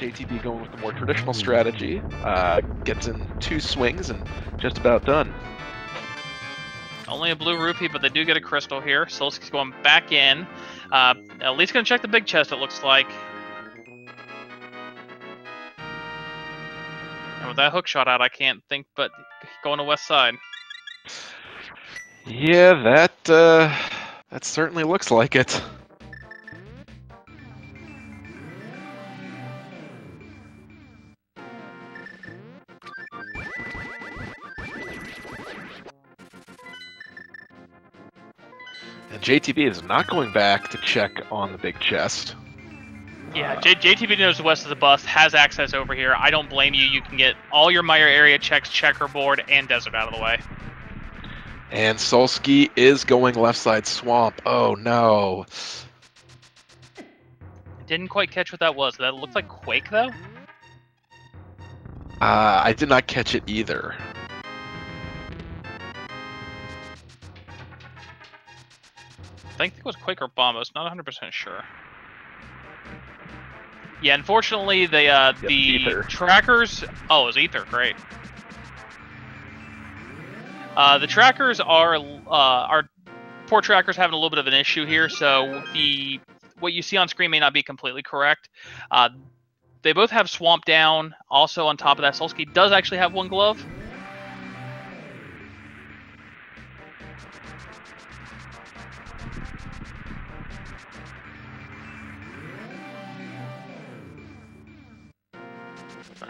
JTB going with the more traditional strategy. Gets in 2 swings and just about done. Only a blue rupee, but they do get a crystal here. Solski's going back in. At least going to check the big chest, it looks like. And with that hook shot out, I can't think but going to west side. Yeah, that certainly looks like it. And JTB is not going back to check on the big chest. Yeah, JTB knows the west of the bus, has access over here. I don't blame you. You can get all your Meyer area checks, checkerboard, and desert out of the way. And Solski is going left side swamp. Oh no. Didn't quite catch what that was. That looked like Quake, though? I did not catch it either. I think it was Quake or Bomb. I was not 100% sure. Yeah, unfortunately, the trackers... Oh, it was Ether. Great. The trackers are... Our poor trackers having a little bit of an issue here, so what you see on screen may not be completely correct. They both have Swamp down. Also, on top of that, Solski does actually have 1 glove.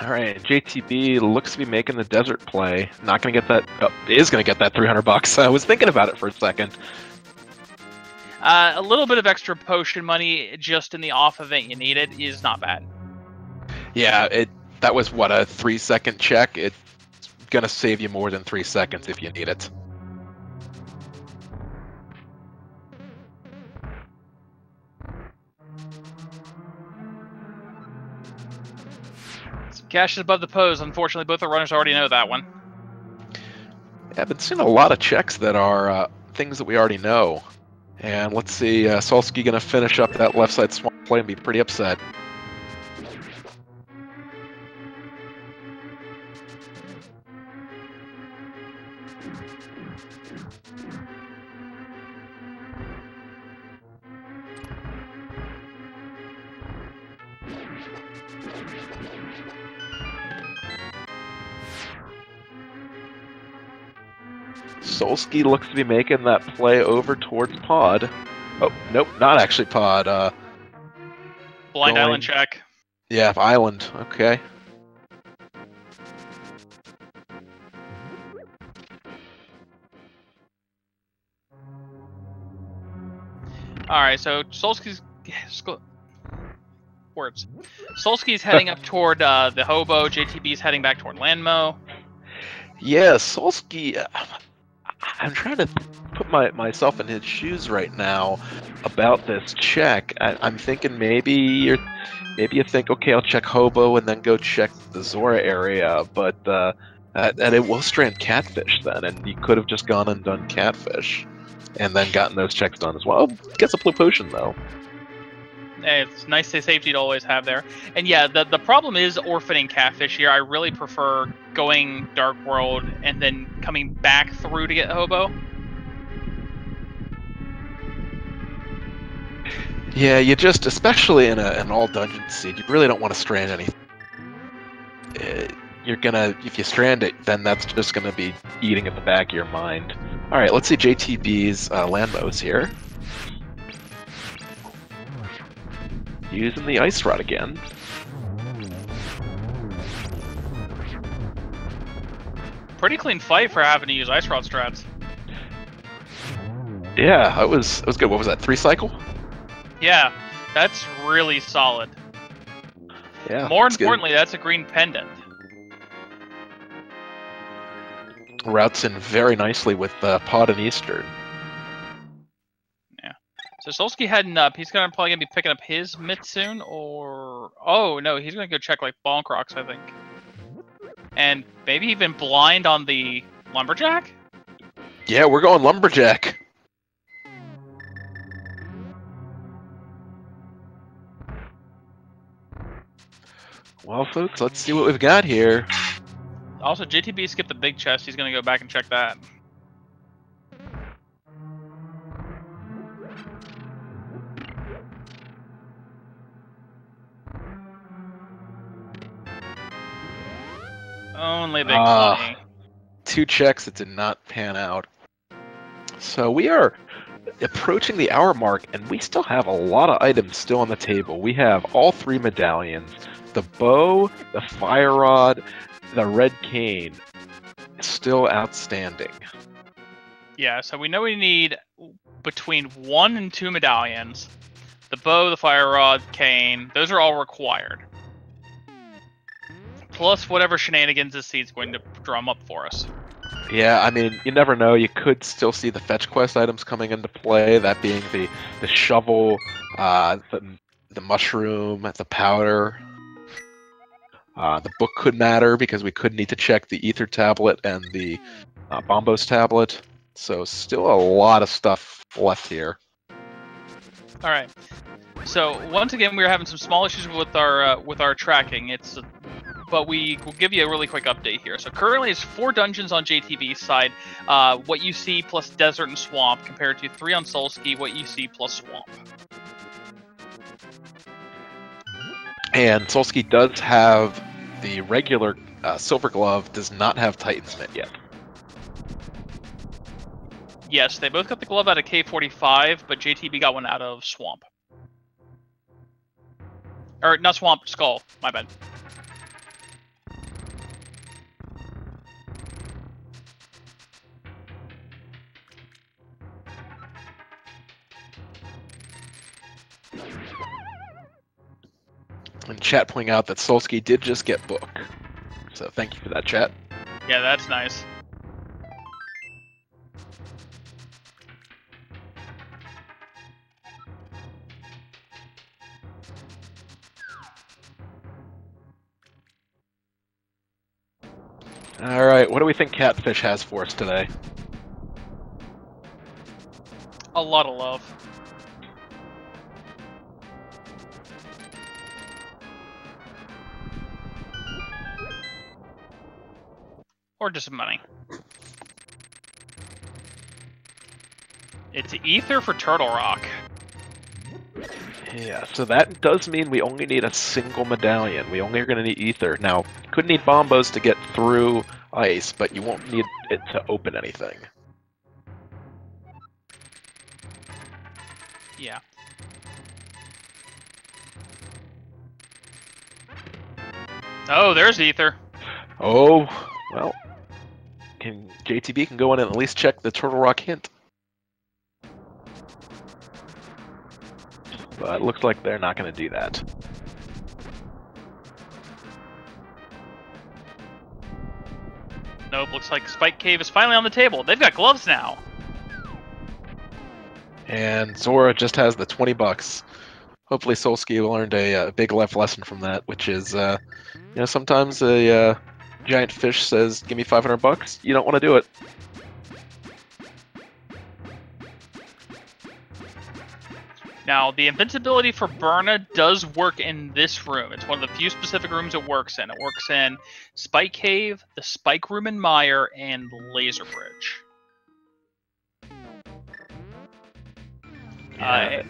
All right, JTB looks to be making the desert play. Not going to get that. Oh, is going to get that $300. I was thinking about it for a second. A little bit of extra potion money just in the off event you need it is not bad. Yeah, that was what, a 3-second check? It's going to save you more than 3 seconds if you need it. Cash is above the pose. Unfortunately, both the runners already know that one. Yeah, I've been seeing a lot of checks that are things that we already know. And let's see, Solski going to finish up that left side swamp play and be pretty upset. Solski looks to be making that play over towards Pod. Oh, nope, not actually Pod. Blind Island check. Yeah, Island. Okay. Alright, so Solski's... Words. Solski's heading up toward the Hobo. JTB's heading back toward Landmo. Yeah, Solski... I'm trying to put myself in his shoes right now about this check. I'm thinking maybe you think, okay, I'll check Hobo and then go check the Zora area, but and it will strand Catfish then, and you could have just gone and done Catfish and then gotten those checks done as well. Gets a blue potion though. It's nice safety to always have there. And yeah, the problem is orphaning Catfish here. I really prefer going Dark World and then coming back through to get Hobo. Yeah, you just, especially in an all dungeon seed, you really don't want to strand anything. if you strand it, then that's just gonna be eating at the back of your mind. All right, let's see JTB's land mows here. Using the ice rod again. Pretty clean fight for having to use ice rod strats. Yeah, it was good. What was that? 3 cycle? Yeah, that's really solid. Yeah. More importantly, that's a green pendant. Routes in very nicely with Pod and Eastern. Yeah. So Solski heading up. He's probably gonna be picking up his mitt soon, or no, he's gonna go check like Bonk Rocks, I think, and maybe even blind on the lumberjack. Yeah, we're going lumberjack. Well, folks, let's see what we've got here. Also, JTB skipped the big chest. He's gonna go back and check that. Only big 20. 2 checks, it did not pan out. So we are approaching the hour mark, and we still have a lot of items still on the table. We have all 3 medallions, the bow, the fire rod, the red cane, still outstanding. Yeah, so we know we need between 1 and 2 medallions. The bow, the fire rod, cane, those are all required. Plus whatever shenanigans this seed's going to drum up for us. Yeah, I mean, you never know. You could still see the fetch quest items coming into play, that being the shovel, the mushroom, the powder. The book could matter because we could need to check the ether tablet and the Bombos tablet. So still a lot of stuff left here. All right. So once again, we were having some small issues with our tracking. But we will give you a really quick update here. So currently it's 4 dungeons on JTB's side, what you see plus desert and swamp, compared to 3 on Solski, what you see plus swamp. And Solski does have the regular Silver Glove, does not have Titan's Mitt yet. Yes, they both got the glove out of K45, but JTB got one out of Swamp. Or, not Swamp, Skull, my bad. And chat pointing out that Solski did just get book. So thank you for that, chat. Yeah, that's nice. Alright, what do we think Catfish has for us today? A lot of love. Or just money. It's ether for Turtle Rock. Yeah, so that does mean we only need a single medallion. We only are going to need ether. Now, you could need bombos to get through ice, but you won't need it to open anything. Yeah. Oh, there's ether. Oh, well, JTB can go in and at least check the Turtle Rock hint. But it looks like they're not going to do that. Nope, looks like Spike Cave is finally on the table. They've got gloves now. And Zora just has the 20 bucks. Hopefully Solski learned a big life lesson from that, which is, you know, sometimes a giant fish says, give me 500 bucks. You don't want to do it. Now, the invincibility for Berna does work in this room. It's one of the few specific rooms it works in. It works in Spike Cave, the Spike Room in Mire, and Laser Bridge. Yeah.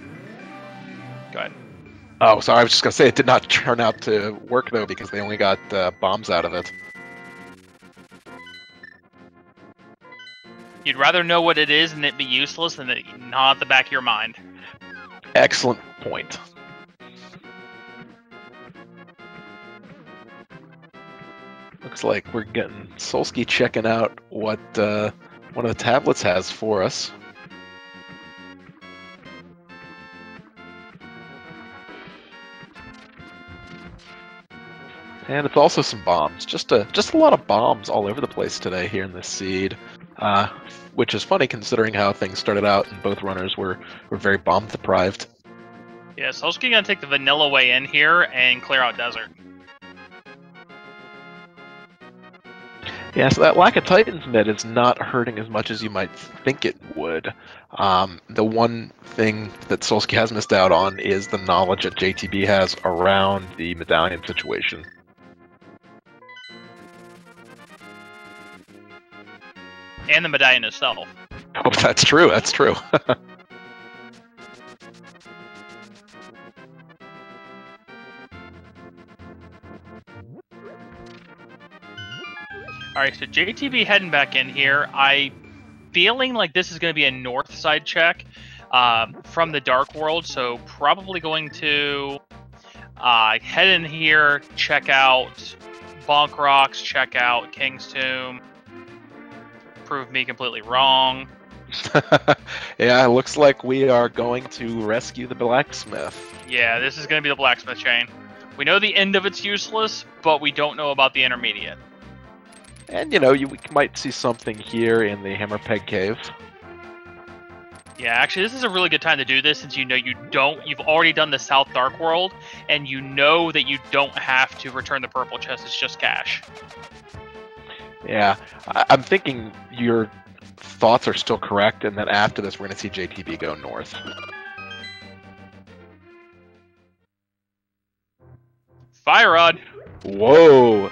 Go ahead. Oh, sorry, I was just going to say it did not turn out to work, though, because they only got bombs out of it. rather know what it is and it be useless than it not at the back of your mind. Excellent point. Looks like we're getting Solski checking out what one of the tablets has for us. And it's also some bombs. Just a lot of bombs all over the place today here in this seed. Which is funny considering how things started out and both runners were very bomb deprived. Yeah, Solski gonna take the vanilla way in here and clear out desert. Yeah, so that lack of Titans mid is not hurting as much as you might think it would. The one thing that Solski has missed out on is the knowledge that JTB has around the medallion situation. And the medallion itself. Oh, that's true, that's true. Alright, so JTB heading back in here. I feeling like this is going to be a north side check from the Dark World, so probably going to head in here, check out Bonk Rocks, check out King's Tomb. Prove me completely wrong. Yeah, it looks like we are going to rescue the blacksmith. Yeah, this is going to be the blacksmith chain. We know the end of it's useless, but we don't know about the intermediate. And, you know, we might see something here in the Hammer Peg Cave. Yeah, actually, this is a really good time to do this since you know you've already done the South Dark World, and you know that you don't have to return the purple chest, it's just cash. Yeah, I'm thinking your thoughts are still correct, and then after this, we're going to see JTB go north. Fire Rod! Whoa!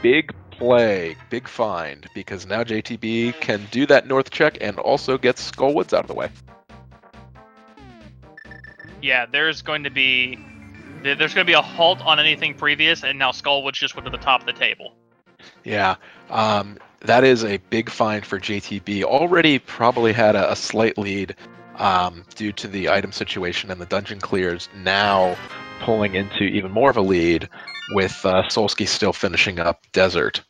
Big play, big find, because now JTB can do that north check and also get Skullwoods out of the way. Yeah, there's going to be a halt on anything previous, and now Skullwoods just went to the top of the table. Yeah, that is a big find for JTB. Already probably had a slight lead due to the item situation and the dungeon clears, now pulling into even more of a lead with Solski still finishing up Desert.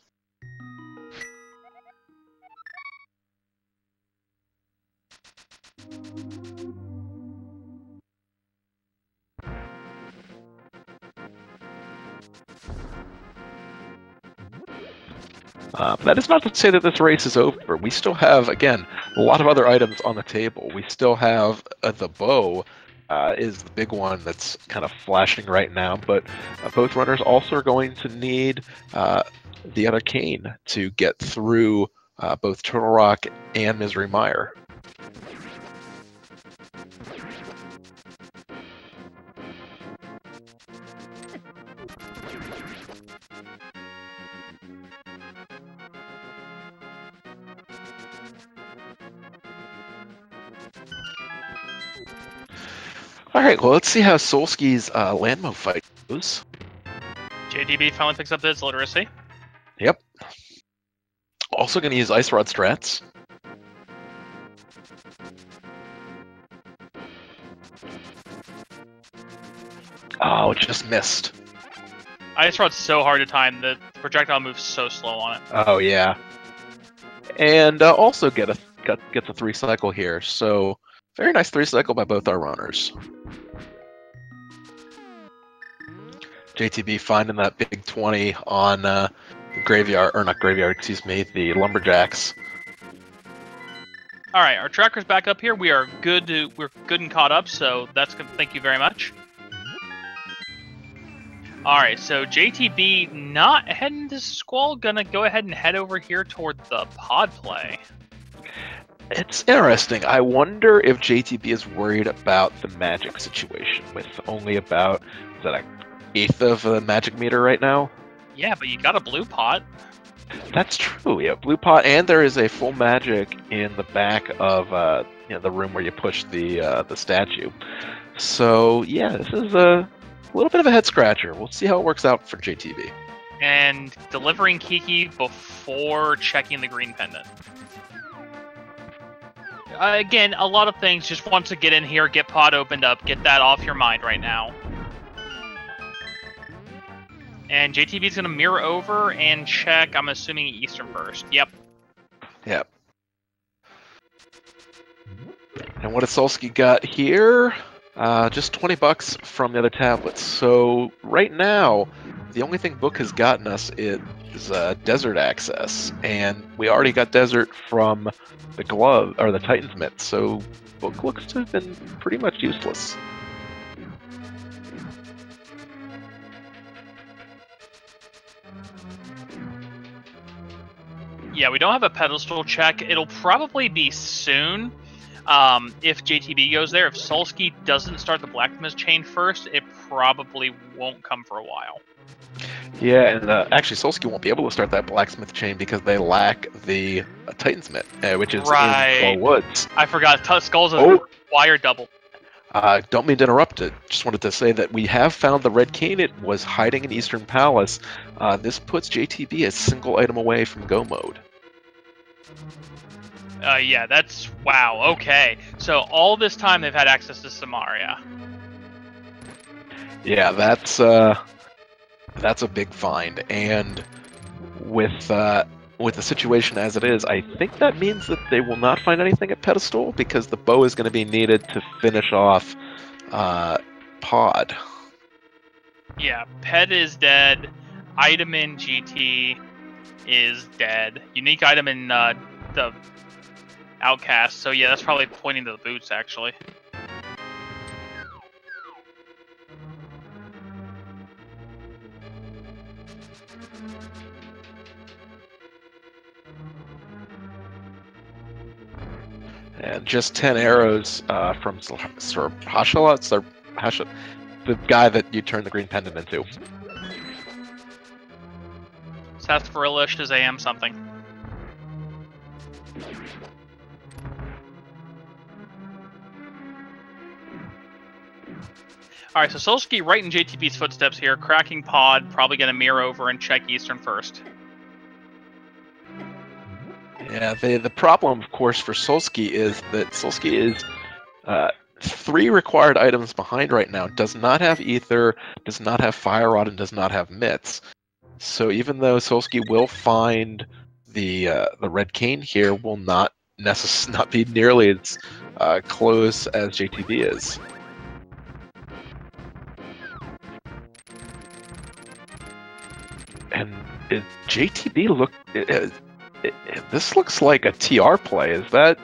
That is not to say that this race is over. We still have, again, a lot of other items on the table. We still have the bow is the big one that's kind of flashing right now, but both runners also are going to need the other cane to get through both Turtle Rock and Misery Mire. Alright, well, let's see how Solski's Landmo fight goes. JTB finally picks up his literacy. Yep. Also going to use Ice Rod strats. Oh, just missed. Ice Rod's so hard to time, the projectile moves so slow on it. Oh, yeah. And also gets a 3-cycle here, so very nice 3-cycle by both our runners. JTB finding that big 20 on Graveyard, or not Graveyard, excuse me, the Lumberjacks. All right, our tracker's back up here. We are good. We're good and caught up, so that's good. Thank you very much. All right, so JTB not heading to Squall, gonna go ahead and head over here toward the pod play. It's interesting. I wonder if JTB is worried about the magic situation with only about, is that an eighth of a magic meter right now? Yeah, but you got a blue pot. That's true. Yeah, blue pot, and there is a full magic in the back of the room where you push the statue. So yeah, this is a little bit of a head scratcher. We'll see how it works out for JTB. And delivering Kiki before checking the green pendant. again, a lot of things. Just want to get in here, get pod opened up, get that off your mind right now. And JTB is going to mirror over and check, I'm assuming, Eastern first. Yep. Yep. And what has Solski got here? Just $20 from the other tablets. So right now, the only thing Book has gotten us is desert access, and we already got desert from the glove or the Titan's mitt. So Book looks to have been pretty much useless. Yeah, we don't have a pedestal check. It'll probably be soon. If JTB goes there, if Solski doesn't start the blacksmith chain first, it probably won't come for a while. Yeah, and actually Solski won't be able to start that blacksmith chain because they lack the Titan's mitt, which is in Skull Woods. I forgot. Skulls is wire double. Don't mean to interrupt it. Just wanted to say that we have found the Red Cane. It was hiding in Eastern Palace. This puts JTB a single item away from go mode. Yeah, that's... Wow, okay. So all this time they've had access to Samaria. Yeah, that's a big find. And with the situation as it is, I think that means that they will not find anything at Pedestal because the bow is going to be needed to finish off Pod. Yeah, Ped is dead. Item in GT is dead. Unique item in the Outcast. So yeah, that's probably pointing to the boots, actually. And just 10 arrows from Sir Hashala, the guy that you turn the green pendant into. Sarsaparilla, Shazam, something. Alright, so Solski right in JTB's footsteps here, cracking pod, probably going to mirror over and check Eastern first. Yeah, the problem, of course, for Solski is that Solski is 3 required items behind right now. Does not have Ether, does not have Fire Rod, and does not have Mitts. So even though Solski will find the Red Cane here, will not be nearly as close as JTB is. And JTB look. This looks like a TR play. Is that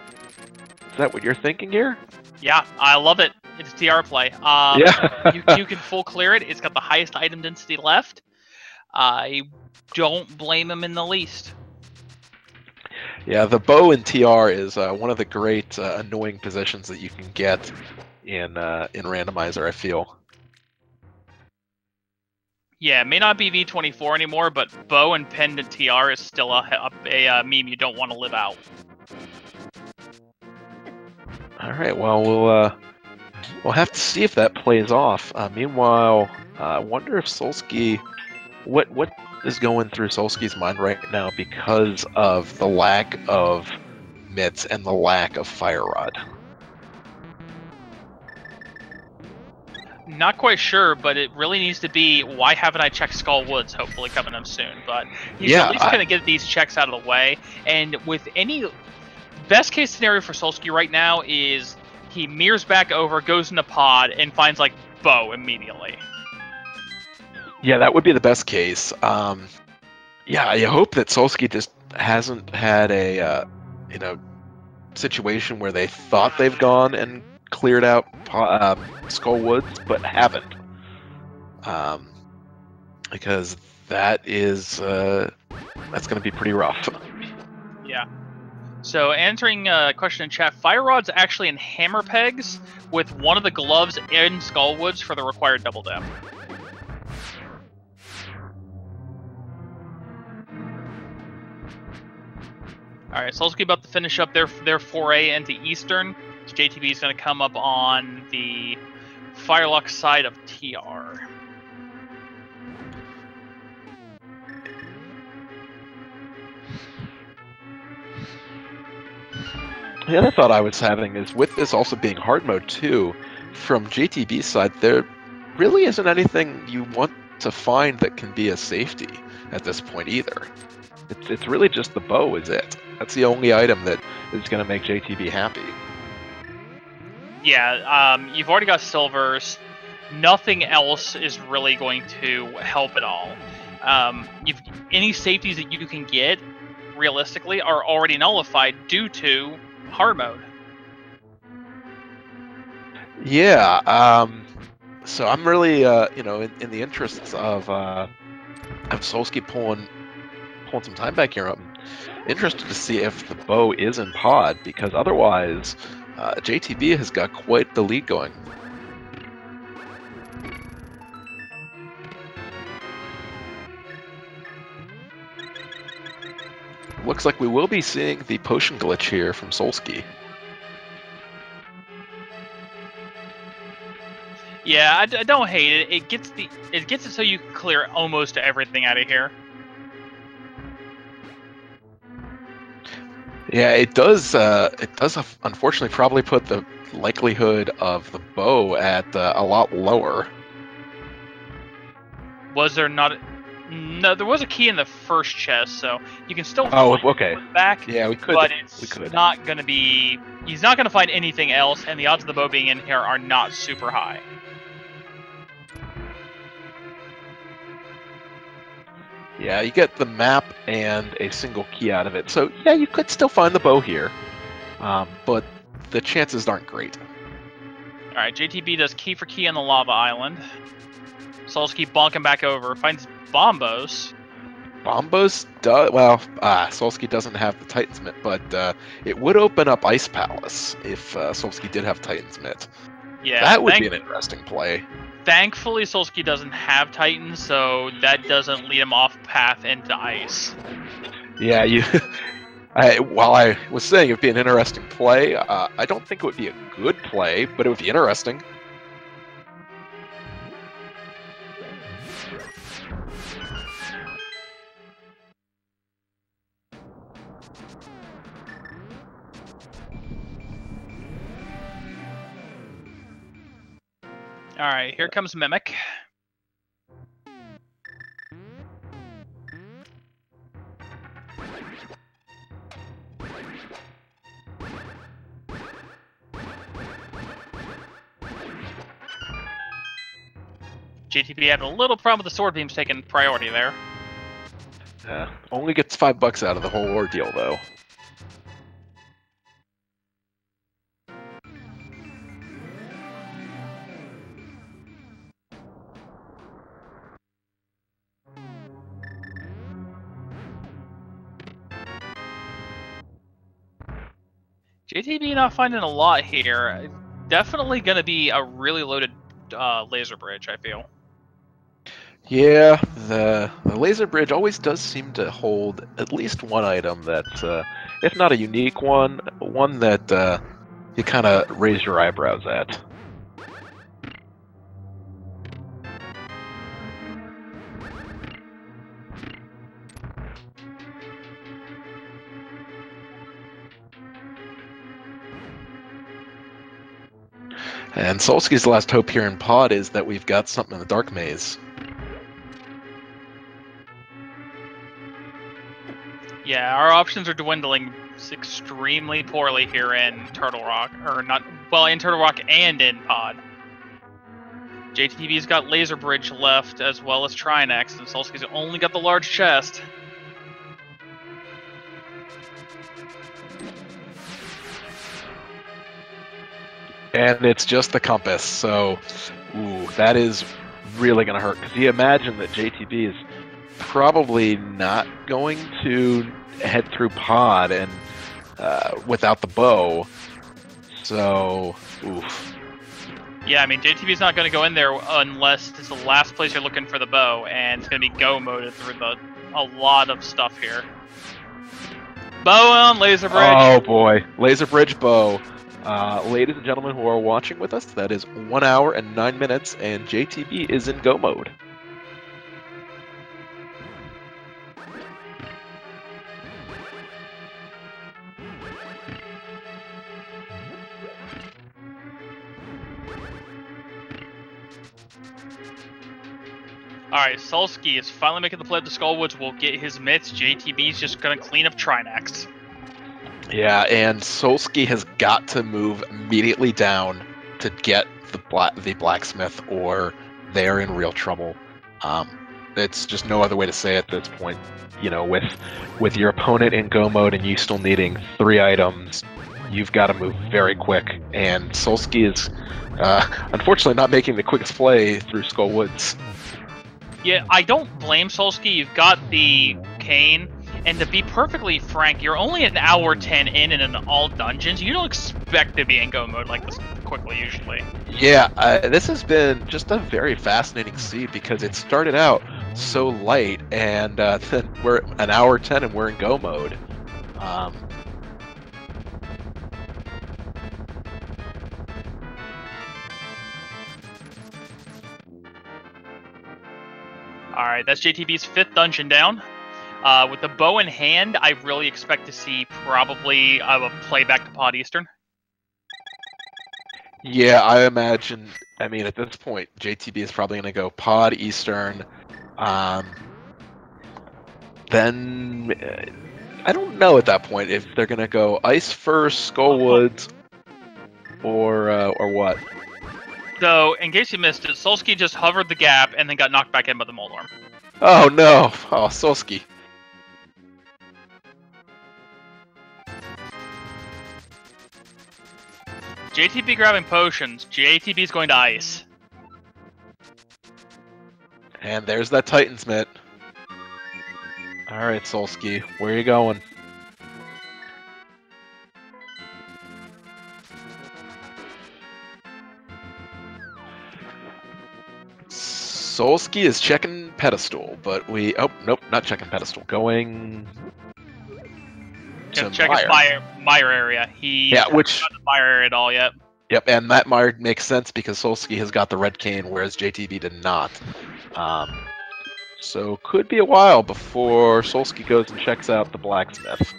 what you're thinking here? Yeah, I love it. It's a TR play. Yeah. you can full clear it. It's got the highest item density left. I don't blame him in the least. Yeah, the bow in TR is one of the great annoying positions that you can get in Randomizer, I feel. Yeah, it may not be V24 anymore, but bow and pendant TR is still a meme you don't want to live out. All right, well we'll have to see if that plays off. Meanwhile, I wonder if Solski, what is going through Solski's mind right now because of the lack of mitts and the lack of Fire Rod. Not quite sure, but it really needs to be, why haven't I checked Skull Woods, hopefully coming up soon. But he's at least going to get these checks out of the way. And with any... Best case scenario for Solski right now is he mirrors back over, goes in the pod, and finds, like, bow immediately. Yeah, that would be the best case. Yeah, I hope that Solski just hasn't had a, situation where they thought they've gone and cleared out Skull Woods, but haven't. Because that is, that's going to be pretty rough. Yeah. So answering a question in chat, Fire Rod's actually in Hammer Pegs with one of the gloves in Skull Woods for the required double dab. Alright, Solski about to finish up their foray into Eastern. So JTB is going to come up on the Firelock side of TR. The other thought I was having is with this also being hard mode too, from JTB's side, there really isn't anything you want to find that can be a safety at this point either. It's really just the bow is it. That's the only item that is going to make JTB happy. Yeah, you've already got silvers. Nothing else is really going to help at all. Any safeties that you can get, realistically, are already nullified due to hard mode. Yeah, so I'm really, in the interests of Solski pulling some time back here, I'm interested to see if the bow is in pod, because otherwise, JTB has got quite the lead going. Looks like we will be seeing the potion glitch here from Solski. Yeah, I don't hate it. It gets it so you can clear almost everything out of here. Yeah, it does. It does unfortunately probably put the likelihood of the bow at a lot lower. Was there not? No, there was a key in the first chest, so you can still. Oh, okay. Back. Yeah, we could. But it's not going to be. He's not going to find anything else, and the odds of the bow being in here are not super high. Yeah, you get the map and a single key out of it. So, yeah, you could still find the bow here. But the chances aren't great. Alright, JTB does key for key on the lava island. Solski bonking back over. Finds Bombos. Bombos does... Well, Solski doesn't have the Titan's Mitt, but it would open up Ice Palace if Solski did have Titan's Mitt. Yeah, that would be an interesting play. Thankfully, Solski doesn't have Titans, so that doesn't lead him off path into ice. Yeah, while I was saying it would be an interesting play, I don't think it would be a good play, but it would be interesting. Alright, here comes Mimic. JTB had a little problem with the sword beams taking priority there. Only gets $5 out of the whole ordeal, though. JTB not finding a lot here. Definitely going to be a really loaded laser bridge, I feel. Yeah, the laser bridge always does seem to hold at least one item that's, if not a unique one that you kind of raise your eyebrows at. And Solski's last hope here in pod is that we've got something in the Dark Maze. Yeah, our options are dwindling extremely poorly here in Turtle Rock, or not, well, in Turtle Rock and in pod. JTB's got Laser Bridge left, as well as Trinex, and Solski's only got the large chest. And it's just the compass, so ooh, that is really going to hurt. Because you imagine that JTB is probably not going to head through pod and without the bow. So, oof. Yeah, I mean, JTB's not going to go in there unless it's the last place you're looking for the bow, and it's going to be go moded through a lot of stuff here. Bow on Laser Bridge. Oh boy, Laser Bridge bow. Ladies and gentlemen who are watching with us, that is 1 hour and 9 minutes, and JTB is in go mode. Alright, Solski is finally making the play up to Skullwoods. Will get his myths. JTB's just gonna clean up Trinax. Yeah, and Solski has got to move immediately down to get the blacksmith, or they're in real trouble. It's just no other way to say it at this point. You know, with your opponent in go mode and you still needing 3 items, you've got to move very quick. And Solski is unfortunately not making the quickest play through Skullwoods. Yeah, I don't blame Solski. You've got the cane, and to be perfectly frank, you're only an hour 10 in all dungeons. You don't expect to be in go mode like this quickly usually. Yeah, this has been just a very fascinating seed because it started out so light, and then we're an hour 10 and we're in go mode. Alright, that's JTB's 5th dungeon down. With the bow in hand, I really expect to see probably a playback to Pod Eastern. Yeah, I imagine, I mean, at this point, JTB is probably going to go Pod Eastern. Then, I don't know at that point if they're going to go Ice first, Skullwoods, or what. So, in case you missed it, Solski just hovered the gap and then got knocked back in by the Moldorm. Oh no! Oh, Solski. JTB grabbing potions. JTB's going to ice. And there's that Titan's Mitt. Alright, Solski, where are you going? Solski is checking pedestal, but oh, nope, not checking pedestal. Going to check his mire area. He hasn't got the mire area at all yet. Yep, and that mire makes sense because Solski has got the red cane, whereas JTB did not. So could be a while before Solski goes and checks out the blacksmith.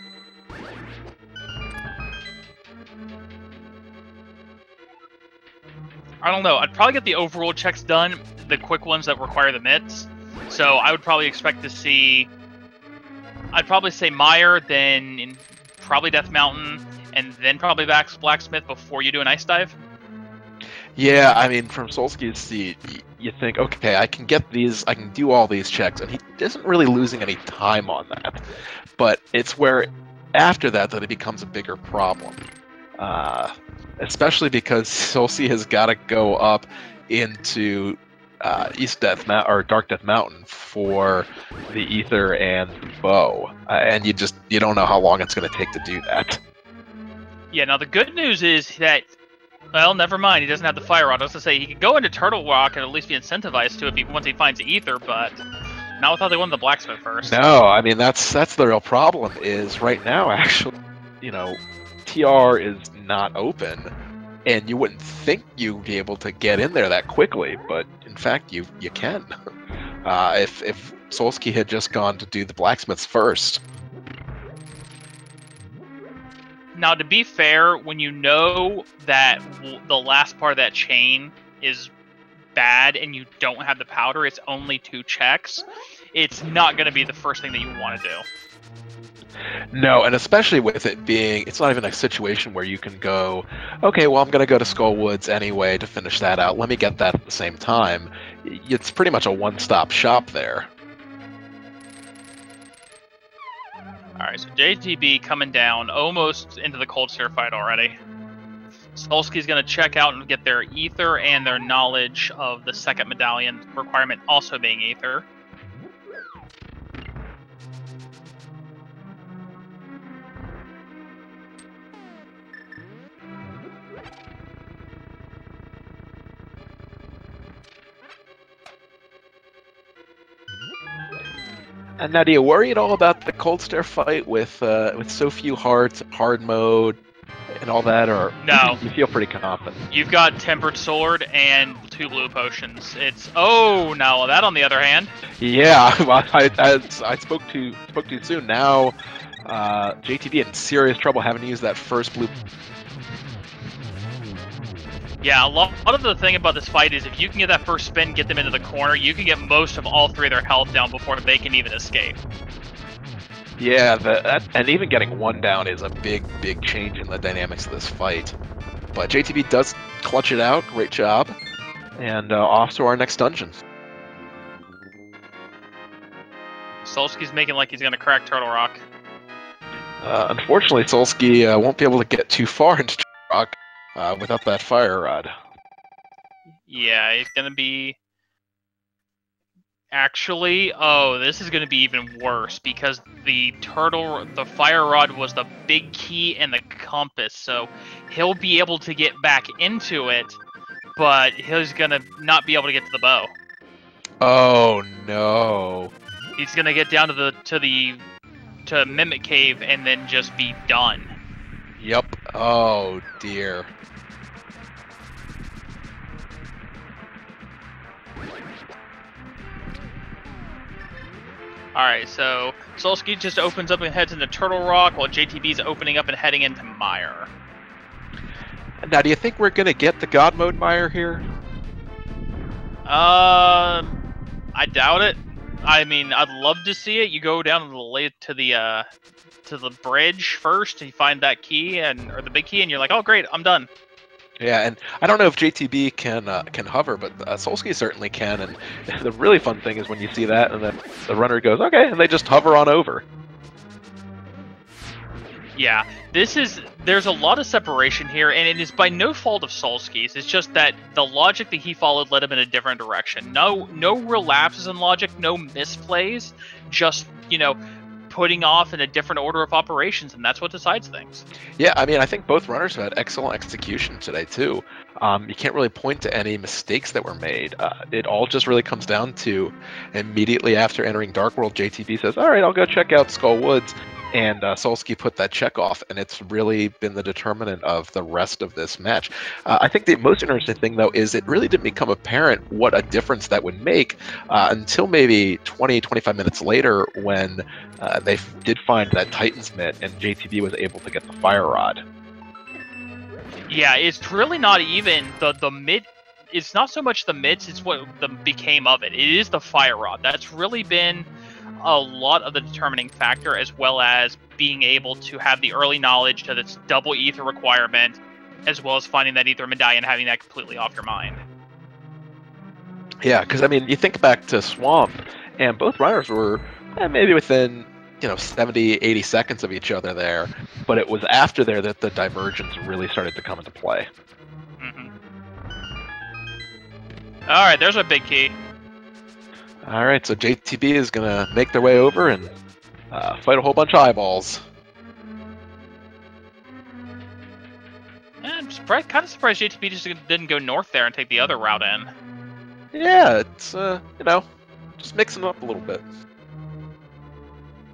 I don't know. I'd probably get the overall checks done, the quick ones that require the mitts. So I would probably expect to see... I'd probably say Mire, then probably Death Mountain, and then probably Blacksmith before you do an Ice Dive. Yeah, I mean, from Solski's seat, you think, okay, I can get these, I can do all these checks, and he isn't really losing any time on that. But it's where, after that it becomes a bigger problem. Especially because Solski has got to go up into Dark Death Mountain for the Ether and the bow, and you don't know how long it's going to take to do that. Yeah. Now the good news is that, well, never mind. He doesn't have the Fire Rod. I was going to say he could go into Turtle Rock and at least be incentivized to it once he finds Ether, but not without they won the Blacksmith first. No, I mean that's the real problem. Is right now actually, you know, TR is not open, and you wouldn't think you'd be able to get in there that quickly, but in fact you can. If Solski had just gone to do the blacksmiths first. Now, to be fair, when you know that the last part of that chain is bad and you don't have the powder, it's only 2 checks, it's not going to be the first thing that you want to do. No, and especially with it being, it's not even a situation where you can go, okay, well, I'm going to go to Skullwoods anyway to finish that out. Let me get that at the same time. It's pretty much a one-stop shop there. Alright, so JTB coming down, almost into the Cold Stare fight already. Solski's going to check out and get their Ether and their knowledge of the second medallion requirement also being Ether. And now, do you worry at all about the Cold Stare fight with so few hearts, hard mode, and all that, or no? You feel pretty confident. You've got Tempered Sword and 2 blue potions. It's now that on the other hand. Yeah, I spoke too soon. Now, JTB in serious trouble having to use that first blue. Yeah, a lot of the thing about this fight is if you can get that first spin, get them into the corner, you can get most of all three of their health down before they can even escape. Yeah, and even getting one down is a big change in the dynamics of this fight. But JTB does clutch it out. Great job. And off to our next dungeon. Solski's making like he's gonna crack Turtle Rock. Unfortunately, Solski won't be able to get too far into Turtle Rock without that fire rod. Yeah, it's gonna be... Actually, oh, this is gonna be even worse because the fire rod was the big key and the compass, so he'll be able to get back into it, but he's gonna not be able to get to the bow. Oh no! He's gonna get down to Mimic Cave and then just be done. Yep. Oh dear. Alright, so Solski just opens up and heads into Turtle Rock while JTB's opening up and heading into Mire. Now, do you think we're gonna get the God Mode Mire here? I doubt it. I mean, I'd love to see it. You go down to the bridge first, and you find that key or the big key, and you're like, oh great, I'm done. Yeah, and I don't know if JTB can hover, but Solski certainly can. And the really fun thing is when you see that, and then the runner goes, okay, and they just hover on over. Yeah, there's a lot of separation here, and it is by no fault of Solski's. It's just that the logic that he followed led him in a different direction. No real lapses in logic, no misplays, just, putting off in a different order of operations, and that's what decides things. Yeah, I mean, I think both runners have had excellent execution today, too. You can't really point to any mistakes that were made. It all just really comes down to immediately after entering Dark World, JTB says, all right, I'll go check out Skull Woods. And Solski put that check off, and it's really been the determinant of the rest of this match. I think the most interesting thing, though, is it really didn't become apparent what a difference that would make until maybe 20, 25 minutes later when they did find that Titan's Mitt, and JTB was able to get the fire rod. Yeah, it's really not even the mid. It's not so much the mitts, it's what became of it. It is the fire rod. That's really been a lot of the determining factor, as well as being able to have the early knowledge to this double ether requirement, as well as finding that ether medallion, having that completely off your mind. Yeah, because I mean, you think back to Swamp, and both runners were maybe within 70, 80 seconds of each other there, but it was after there that the divergence really started to come into play. Mm-hmm. All right, there's a big key. All right, so JTB is going to make their way over and fight a whole bunch of eyeballs. I'm kind of surprised JTB just didn't go north there and take the other route in. Yeah, it's, just mixing it up a little bit.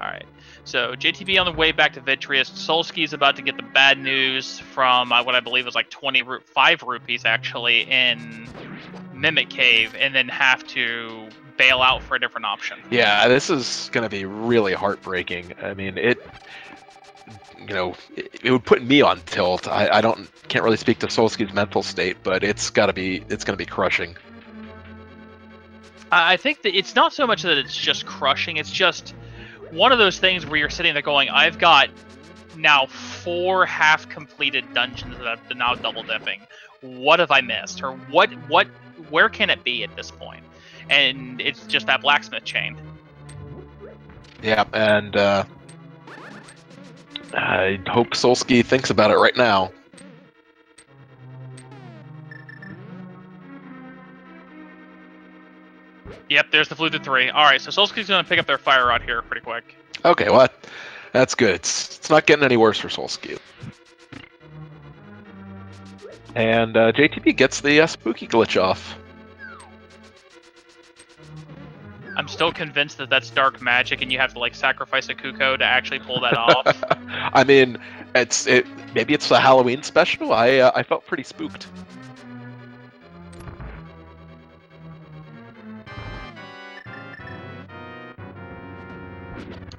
Alright, so JTB on the way back to Vitreous. Solski's about to get the bad news from what I believe was like 5 rupees actually in Mimic Cave, and then have to bail out for a different option. Yeah, this is going to be really heartbreaking. I mean, it would put me on tilt. I can't really speak to Solski's mental state, but it's going to be crushing. I think that it's not so much that it's just crushing, it's just one of those things where you're sitting there going, I've got now 4 half-completed dungeons that I'm now double-dipping. What have I missed? Or where can it be at this point? And it's just that blacksmith chain. Yeah, and I hope Solski thinks about it right now. Yep, there's the Fluted 3. Alright, so Solski's going to pick up their fire rod here pretty quick. Okay, well, that's good. It's not getting any worse for Solski. And JTB gets the spooky glitch off. I'm still convinced that that's dark magic, and you have to sacrifice a Kuko to actually pull that off. I mean, maybe it's a Halloween special. I felt pretty spooked.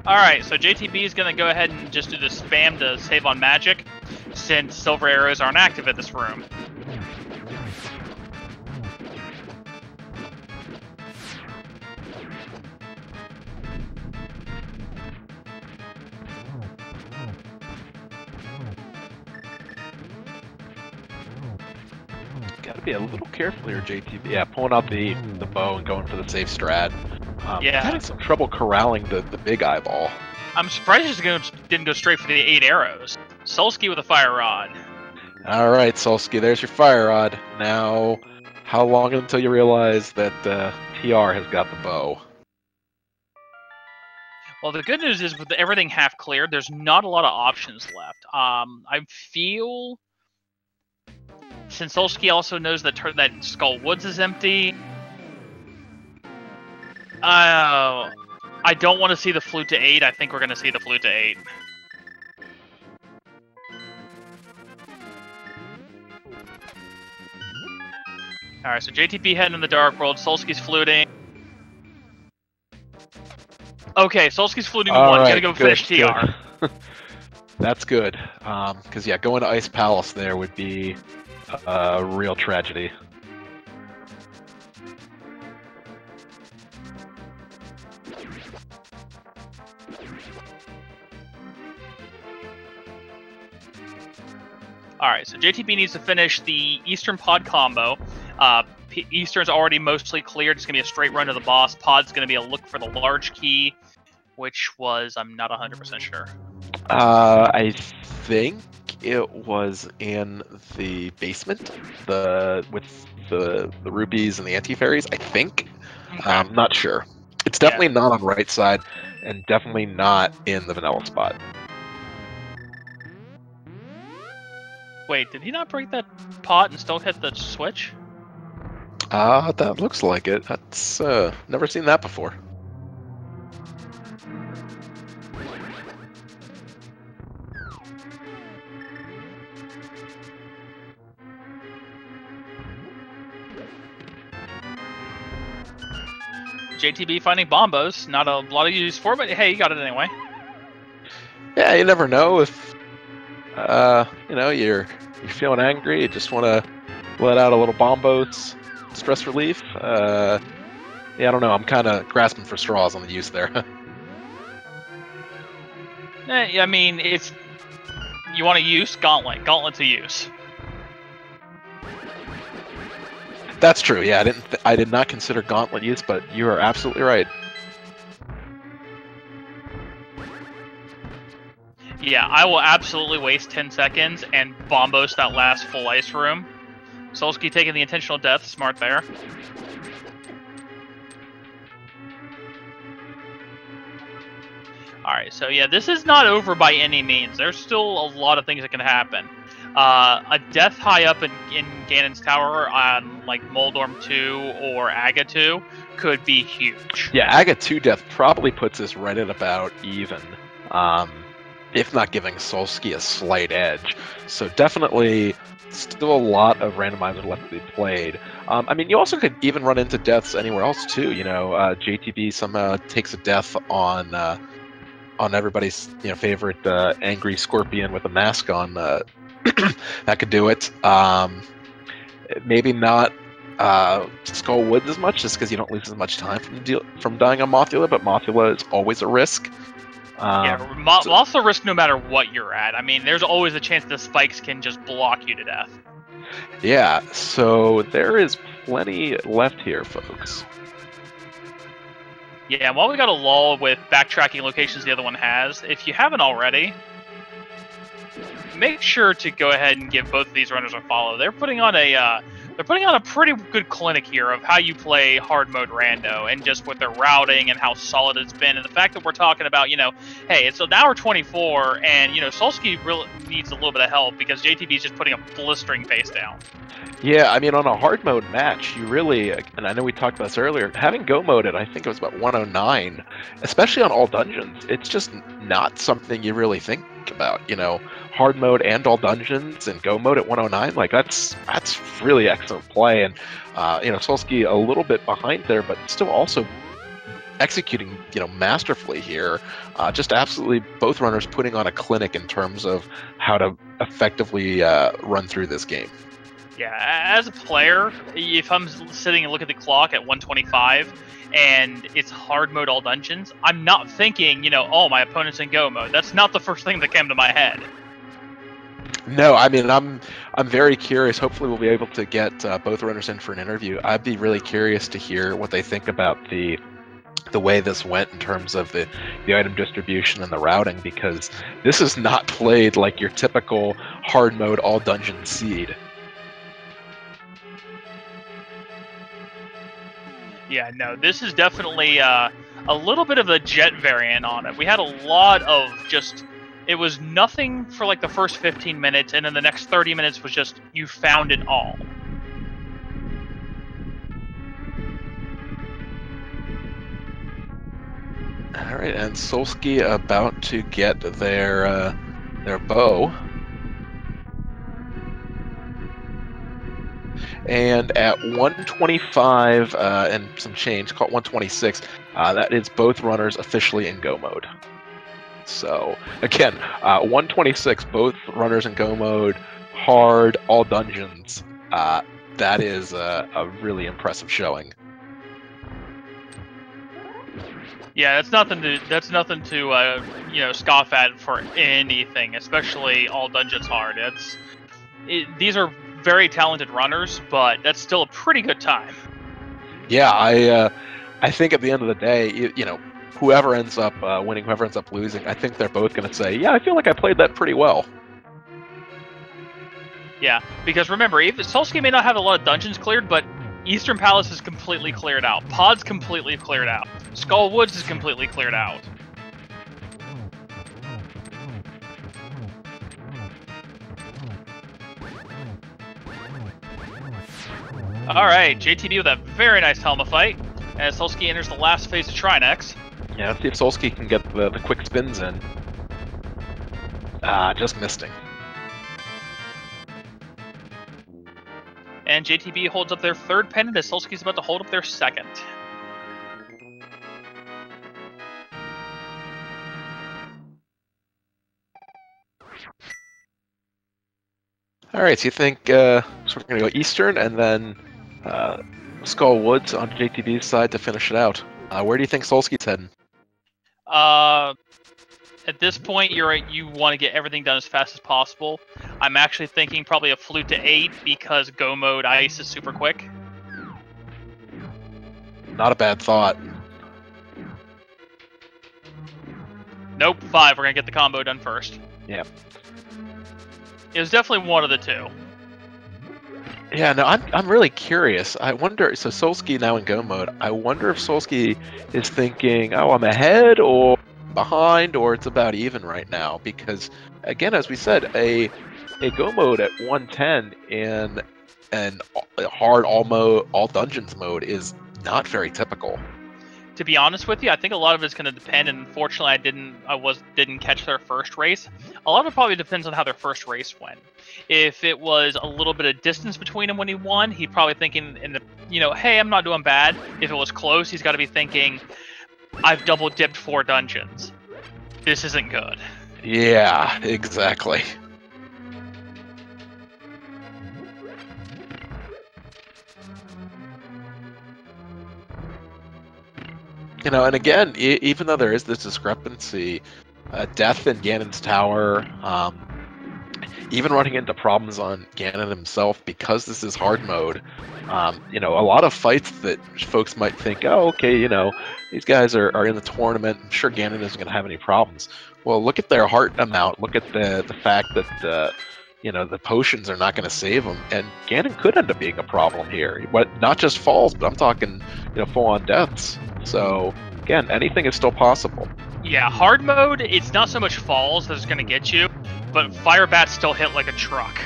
Alright, so JTB is going to go ahead and just do the spam to save on magic, since silver arrows aren't active in this room. Gotta be a little careful here, JTB. Yeah, pulling out the bow and going for the safe strat. Yeah. Having some trouble corralling the big eyeball. I'm surprised he didn't go straight for the 8 arrows. Solski with a fire rod. All right, Solski, there's your fire rod. Now, how long until you realize that TR has got the bow? Well, the good news is with everything half cleared, there's not a lot of options left. I feel, since Solski also knows that Skull Woods is empty, I don't want to see the flute to 8. I think we're going to see the flute to 8. Alright, so JTB heading in the Dark World, Solski's fluting. Okay, Solski's fluting All 1. right, Gotta go finish TR. That's good. Because, yeah, going to Ice Palace there would be a real tragedy. Alright, so JTB needs to finish the Eastern Pod combo. Eastern's already mostly cleared. It's going to be a straight run to the boss. Pod's going to be a look for the large key, which was, I'm not 100% sure. I think it was in the basement, with the rubies and the anti-fairies, I think. Okay. I'm not sure. It's definitely not on the right side, and definitely not in the vanilla spot. Wait, did he not break that pot and still hit the switch? That looks like it. That's, never seen that before. JTB finding bombos. Not a lot of use for, but hey, you got it anyway. Yeah, you never know if, you're feeling angry, you just want to let out a little bombos, stress relief. Yeah, I don't know. I'm kind of grasping for straws on the use there. I mean, you want to use Gauntlet. Gauntlet to use. That's true. Yeah, I did not consider Gauntlet use, but you are absolutely right. Yeah, I will absolutely waste 10 seconds and bombos that last full ice room. Solski taking the intentional death. Smart there. Alright, so yeah, this is not over by any means. There's still a lot of things that can happen. A death high up in Ganon's Tower on like Moldorm 2 or Aga 2 could be huge. Yeah, Aga 2 death probably puts us right at about even, if not giving Solski a slight edge. So definitely still a lot of randomizer left to be played. I mean, you also could even run into deaths anywhere else too. JTB somehow takes a death on everybody's favorite angry scorpion with a mask on. That could do it. Maybe not Skull Woods as much, just because you don't lose as much time from dying on Mothula, but Mothula is always a risk. Loss of risk no matter what you're at. I mean, there's always a chance the spikes can just block you to death. Yeah, so there is plenty left here, folks. Yeah, and while we got a lull with backtracking locations the other one has, if you haven't already, make sure to go ahead and give both of these runners a follow. They're putting on a pretty good clinic here of how you play hard mode rando, and just with their routing and how solid it's been, and the fact that we're talking about, hey, it's an hour 24, and Solski really needs a little bit of help because JTB is just putting a blistering pace down. Yeah, I mean, on a hard mode match, you really, and I know we talked about this earlier, having go moded, I think it was about 109, especially on all dungeons, it's just not something you really think about, hard mode and all dungeons and go mode at 109, like that's really excellent play. And Solski a little bit behind there, but still also executing masterfully here. Just absolutely both runners putting on a clinic in terms of how to effectively run through this game. Yeah, as a player, if I'm sitting and look at the clock at 125 and it's hard mode all dungeons, I'm not thinking, oh, my opponent's in go mode. That's not the first thing that came to my head. No, I mean I'm very curious. Hopefully, we'll be able to get both runners in for an interview. I'd be really curious to hear what they think about the way this went in terms of the item distribution and the routing, because this is not played like your typical hard mode all dungeon seed. Yeah, no, this is definitely a little bit of a jet variant on it. We had a lot of just, it was nothing for like the first 15 minutes, and then the next 30 minutes was just, you found it all. All right, and Solski about to get their bow. And at 125 and some change, call it 126, that is both runners officially in go mode. So again, 126, both runners in go mode, hard, all dungeons. That is a really impressive showing. Yeah, that's nothing to you know, scoff at for anything, especially all dungeons hard. These are very talented runners, but that's still a pretty good time. Yeah, I think at the end of the day, you know, whoever ends up winning, whoever ends up losing, I think they're both going to say, yeah, I feel like I played that pretty well. Yeah, because remember, Solski may not have a lot of dungeons cleared, but Eastern Palace is completely cleared out. Pod's completely cleared out. Skull Woods is completely cleared out. Alright, JTB with a very nice Helma fight, as Solski enters the last phase of Trinex. Yeah, let's see if Solski can get the quick spins in. Just missing. And JTB holds up their third pennant as Solski's about to hold up their second. Alright, so you think so we're going to go Eastern and then Skull Woods on JTB's side to finish it out. Where do you think Solski's heading? At this point, you want to get everything done as fast as possible. I'm actually thinking probably a flute to 8 because go mode ice is super quick. Not a bad thought. Nope, 5. We're gonna get the combo done first. Yeah. It was definitely one of the two. Yeah, no, I'm really curious. I wonder, so Solski now in go mode, I wonder if Solski is thinking, oh, I'm ahead or behind, or it's about even right now, because again, as we said, a go mode at 110 in an hard all dungeons mode is not very typical. To be honest with you, I think a lot of it's going to depend, and unfortunately I didn't catch their first race. A lot of it probably depends on how their first race went. If it was a little bit of distance between him when he won, he'd probably thinking hey, I'm not doing bad. If it was close, he's got to be thinking, I've double dipped 4 dungeons. This isn't good. Yeah, exactly. You know, and again, even though there is this discrepancy, Death in Ganon's Tower, even running into problems on Ganon himself, because this is hard mode, a lot of fights that folks might think, oh, okay, these guys are in the tournament, I'm sure Ganon isn't going to have any problems. Well, look at their heart amount, look at the fact that, the potions are not going to save them, and Ganon could end up being a problem here. Not just falls, but I'm talking, full-on deaths. So, again, anything is still possible. Yeah, hard mode, it's not so much falls that's going to get you, but fire bats still hit like a truck.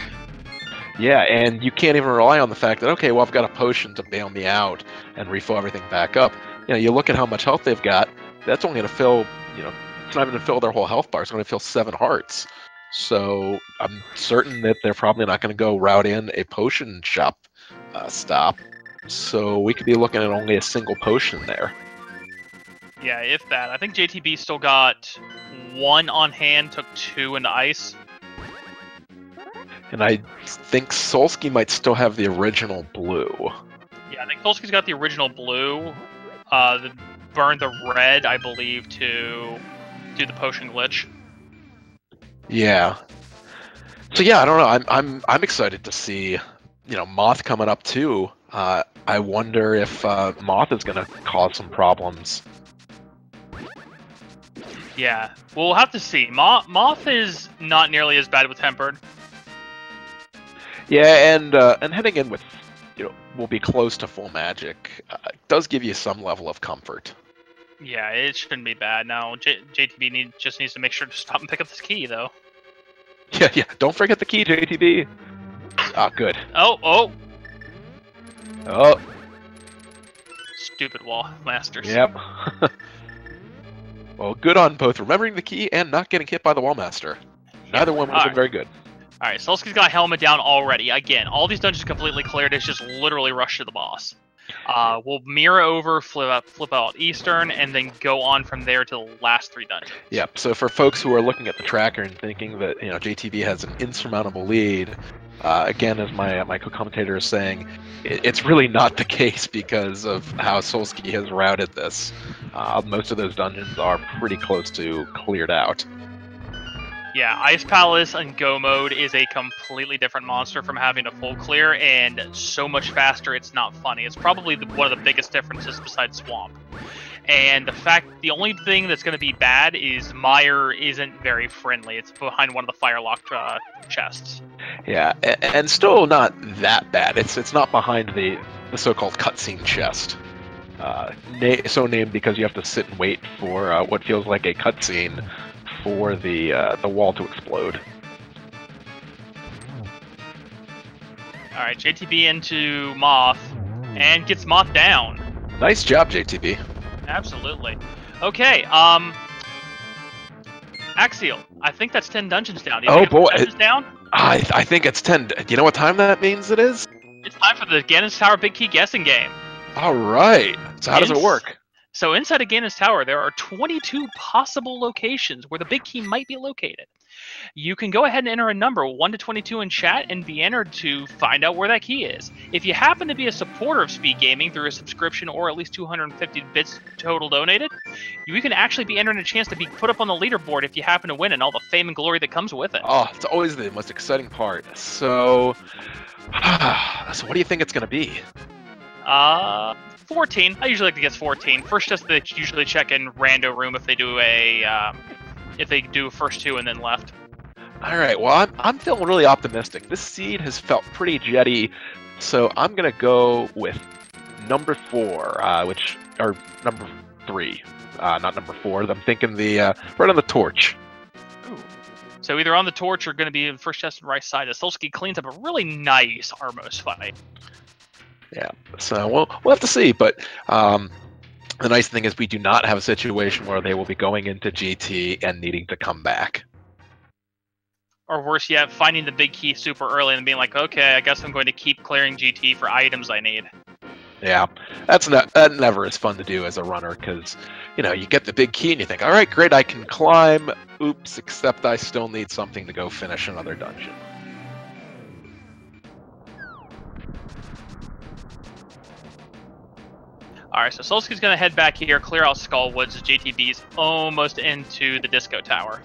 Yeah, and you can't even rely on the fact that, okay, well, I've got a potion to bail me out and refill everything back up. You look at how much health they've got, that's only going to fill, it's not even going to fill their whole health bar, it's going to fill 7 hearts. So I'm certain that they're probably not going to go route in a potion shop stop. So we could be looking at only a single potion there. Yeah, if that. I think JTB still got 1 on hand, took 2 into ice. And I think Solski might still have the original blue. Yeah, I think Solski's got the original blue. Burned the red, I believe, to do the potion glitch. Yeah. So yeah, I don't know. I'm excited to see, Moth coming up too. I wonder if Moth is going to cause some problems. Yeah, we'll have to see. Moth is not nearly as bad with Tempered. Yeah, and heading in with, will be close to full magic. Does give you some level of comfort. Yeah, it shouldn't be bad. Now, JTB just needs to make sure to stop and pick up this key, though. Yeah. Don't forget the key, JTB. Ah, good. Oh. Oh. Stupid wall masters. Yep. Well, good on both remembering the key and not getting hit by the Wallmaster. Neither one was very good. Alright, Solski's got helmet down already. Again, all these dungeons completely cleared. It's just literally rush to the boss. We'll mirror over, flip out Eastern, and then go on from there to the last 3 dungeons. Yep, so for folks who are looking at the tracker and thinking that, JTB has an insurmountable lead, again, as my co-commentator is saying, it's really not the case because of how Solski has routed this. Most of those dungeons are pretty close to cleared out. Yeah, Ice Palace and Go mode is a completely different monster from having a full clear, and so much faster it's not funny. It's probably one of the biggest differences besides Swamp. And the only thing that's going to be bad is Mire isn't very friendly. It's behind one of the fire-locked chests. Yeah, and still not that bad. It's not behind the so-called cutscene chest. So named because you have to sit and wait for what feels like a cutscene for the wall to explode. Alright, JTB into Moth, and gets Moth down. Nice job, JTB. Absolutely. Okay, Axial, I think that's 10 dungeons down. Oh boy. Dungeons down? I think it's 10. Do you know what time that means it is? It's time for the Ganon's Tower Big Key guessing game. Alright. So how does it work? So inside of Ganon's Tower, there are 22 possible locations where the big key might be located. You can go ahead and enter a number 1 to 22 in chat and be entered to find out where that key is. If you happen to be a supporter of Speed Gaming through a subscription or at least 250 bits total donated, you can actually be entered a chance to be put up on the leaderboard if you happen to win and all the fame and glory that comes with it. Oh, it's always the most exciting part. So, so what do you think it's going to be? 14. I usually like to guess 14. First, just they usually check in rando room if they do first 2 and then left. All right. Well, I'm feeling really optimistic. This seed has felt pretty jetty, so I'm gonna go with number 4, or number 3, not number 4. I'm thinking the right on the torch. Ooh. So either on the torch or going to be in the first chest on the right side. Solski cleans up a really nice Armos fight. Yeah, so we'll have to see, but the nice thing is we do not have a situation where they will be going into GT and needing to come back. Or worse yet, finding the big key super early and being like, okay, I guess I'm going to keep clearing GT for items I need. Yeah, that never is fun to do as a runner because, you get the big key and you think, all right, great, I can climb. Oops, except I still need something to go finish another dungeon. Alright, so Solski's going to head back here, clear out Skull Woods as JTB's almost into the Disco Tower.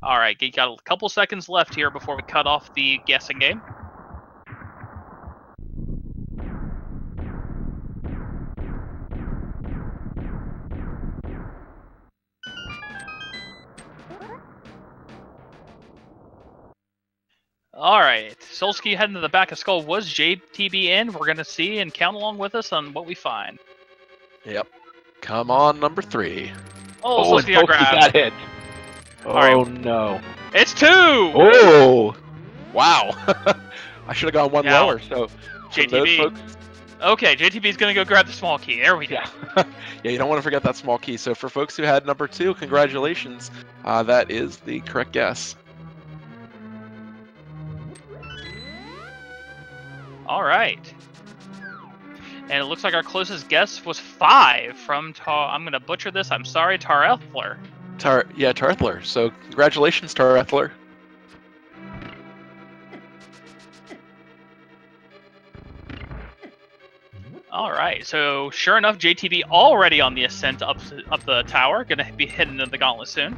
Alright, you got a couple seconds left here before we cut off the guessing game. Alright, Solski heading to the back of Skull Woods, JTB in. We're going to see and count along with us on what we find. Yep. Come on, number 3. Oh, Solski got grabbed. Got hit. Oh, right. No. It's 2! Oh! Wow. I should have gone one lower, so... JTB. Folks... Okay, JTB's going to go grab the small key. There we go. Yeah. Yeah, you don't want to forget that small key. So for folks who had number 2, congratulations. That is the correct guess. All right. And it looks like our closest guess was 5 from I'm going to butcher this. I'm sorry, Tarethler. Tarethler. So congratulations, Tarethler. All right, so sure enough, JTB already on the ascent up the tower, gonna be heading into the gauntlet soon.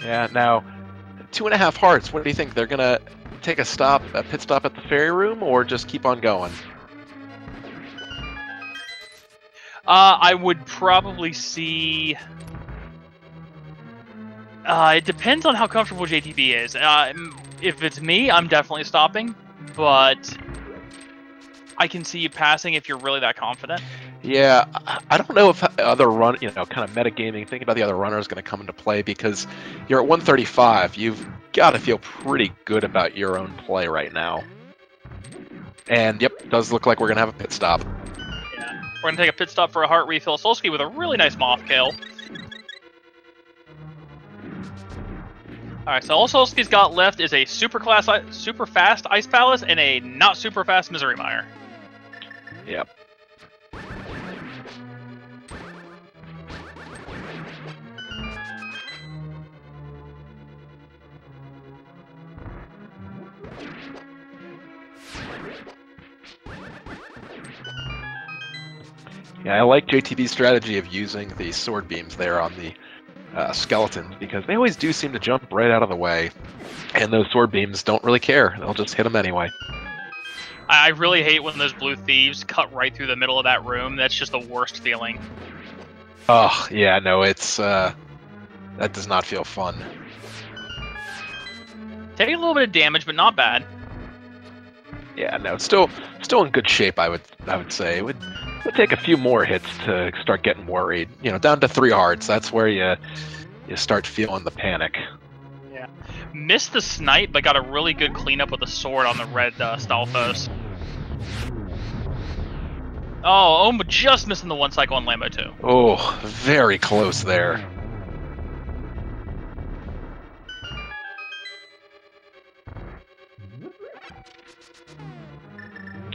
Yeah, now 2.5 hearts. What do you think? They're gonna take a pit stop at the ferry room, or just keep on going? I would probably see. It depends on how comfortable JTB is. If it's me, I'm definitely stopping, but I can see you passing if you're really that confident. Yeah, I don't know if other kind of metagaming, thinking about the other runner is going to come into play, because you're at 135. You've got to feel pretty good about your own play right now. And yep, does look like we're going to have a pit stop. Yeah, we're going to take a pit stop for a heart refill. Solski with a really nice moth kill. Alright, so all Solski's got left is a super fast Ice Palace and a not super fast Misery Mire. Yep. Yeah, I like JTB's strategy of using the sword beams there on the skeletons, because they always do seem to jump right out of the way, and those sword beams don't really care. They'll just hit them anyway. I really hate when those blue thieves cut right through the middle of that room. That's just the worst feeling. Oh, yeah, no, it's, that does not feel fun. Taking a little bit of damage, but not bad. Yeah, no, it's still in good shape, I would say. It would take a few more hits to start getting worried. You know, down to 3 hearts, that's where you start feeling the panic. Yeah. Missed the snipe, but got a really good cleanup with the sword on the red Stalfos. Oh, just missing the 1 cycle on Lambo 2. Oh, very close there.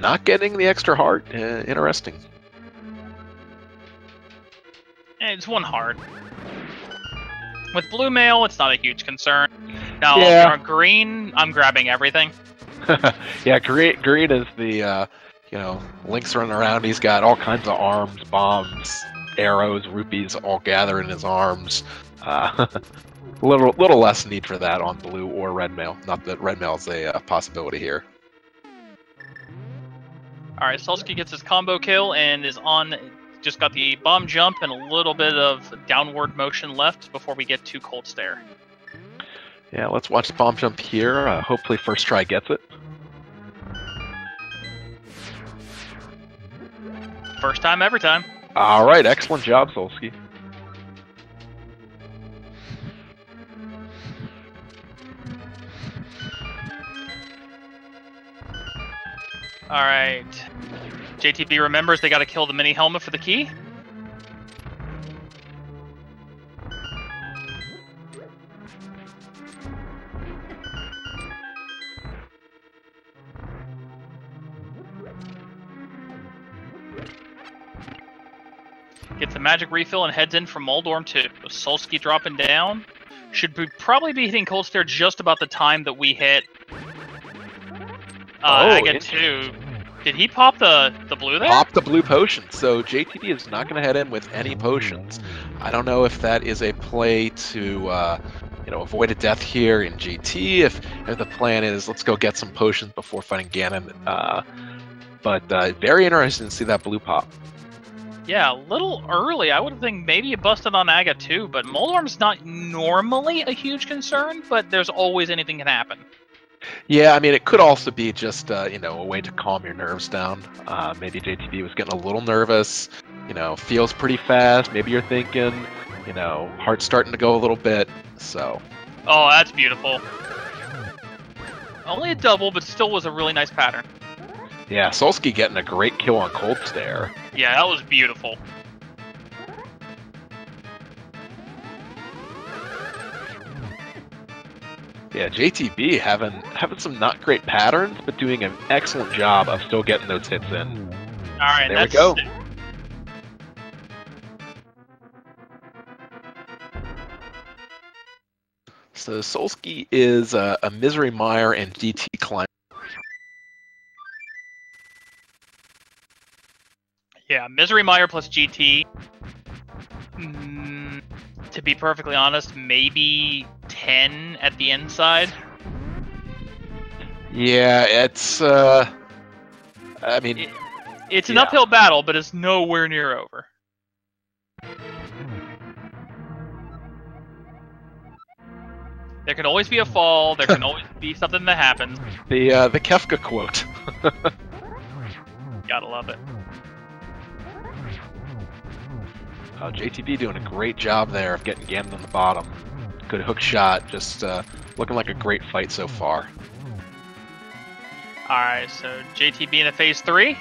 Not getting the extra heart. Interesting. It's 1 heart. With blue mail, it's not a huge concern. Now, Yeah. if you're on green, I'm grabbing everything. Yeah, green is the, Link's running around. He's got all kinds of arms, bombs, arrows, rupees all gathered in his arms. Little less need for that on blue or red mail. Not that red mail is a possibility here. Alright, Solski gets his combo kill and is on. Just got the bomb jump and a little bit of downward motion left before we get to Cold Stare. Yeah, let's watch the bomb jump here. Hopefully first try gets it. First time, every time. All right, excellent job, Solski. Alright. JTB remembers they gotta kill the mini helmet for the key. Gets a magic refill and heads in from Moldorm 2. Solski dropping down. Should probably be hitting Cold Stare just about the time that we hit I get 2. Did he pop the blue there? Pop the blue potion. So JTB is not going to head in with any potions. I don't know if that is a play to avoid a death here in GT. If the plan is let's go get some potions before fighting Ganon. But very interesting to see that blue pop. Yeah, a little early. I would think maybe you busted on Aga too, but Moldorm's not normally a huge concern, but there's always anything can happen. Yeah, I mean, it could also be just, a way to calm your nerves down. Maybe JTB was getting a little nervous, feels pretty fast. Maybe you're thinking, heart's starting to go a little bit, so. Oh, that's beautiful. Only a double, but still was a really nice pattern. Yeah, Solski getting a great kill on Cold Stare. Yeah, that was beautiful. Yeah, JTB having some not great patterns, but doing an excellent job of still getting those hits in. All right, there we go. So Solski is a Misery Mire and GT climber. Yeah, Misery Mire plus GT. To be perfectly honest, maybe 10 at the inside. Yeah, it's. I mean, it's an uphill battle, but it's nowhere near over. There can always be a fall. There can always be something that happens. The Kefka quote. Gotta love it. JTB doing a great job there of getting Ganon on the bottom. Good hook shot, just looking like a great fight so far. Alright, so JTB into phase 3.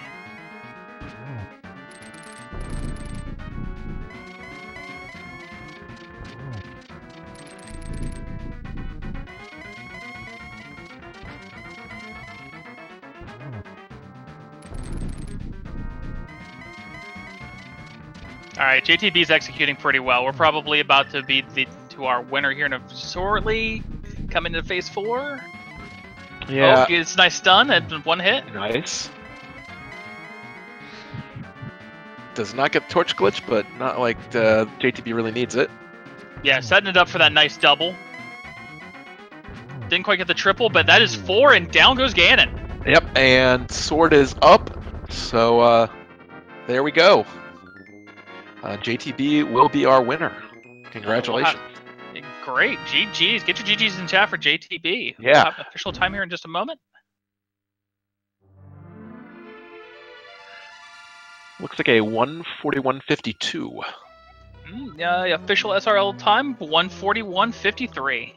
Alright, JTB's executing pretty well. We're probably about to be to our winner here in a shortly. Coming to phase 4. Yeah. Oh, it's a nice stun at 1 hit. Nice. Does not get the torch glitch, but not like JTB really needs it. Yeah, setting it up for that nice double. Didn't quite get the triple, but that is 4, and down goes Ganon. Yep, and sword is up, so there we go. JTB will be our winner. Congratulations. Great. GG's. Get your GG's in chat for JTB. Yeah. We'll have official time here in just a moment. Looks like a 141.52. Official SRL time, 141.53.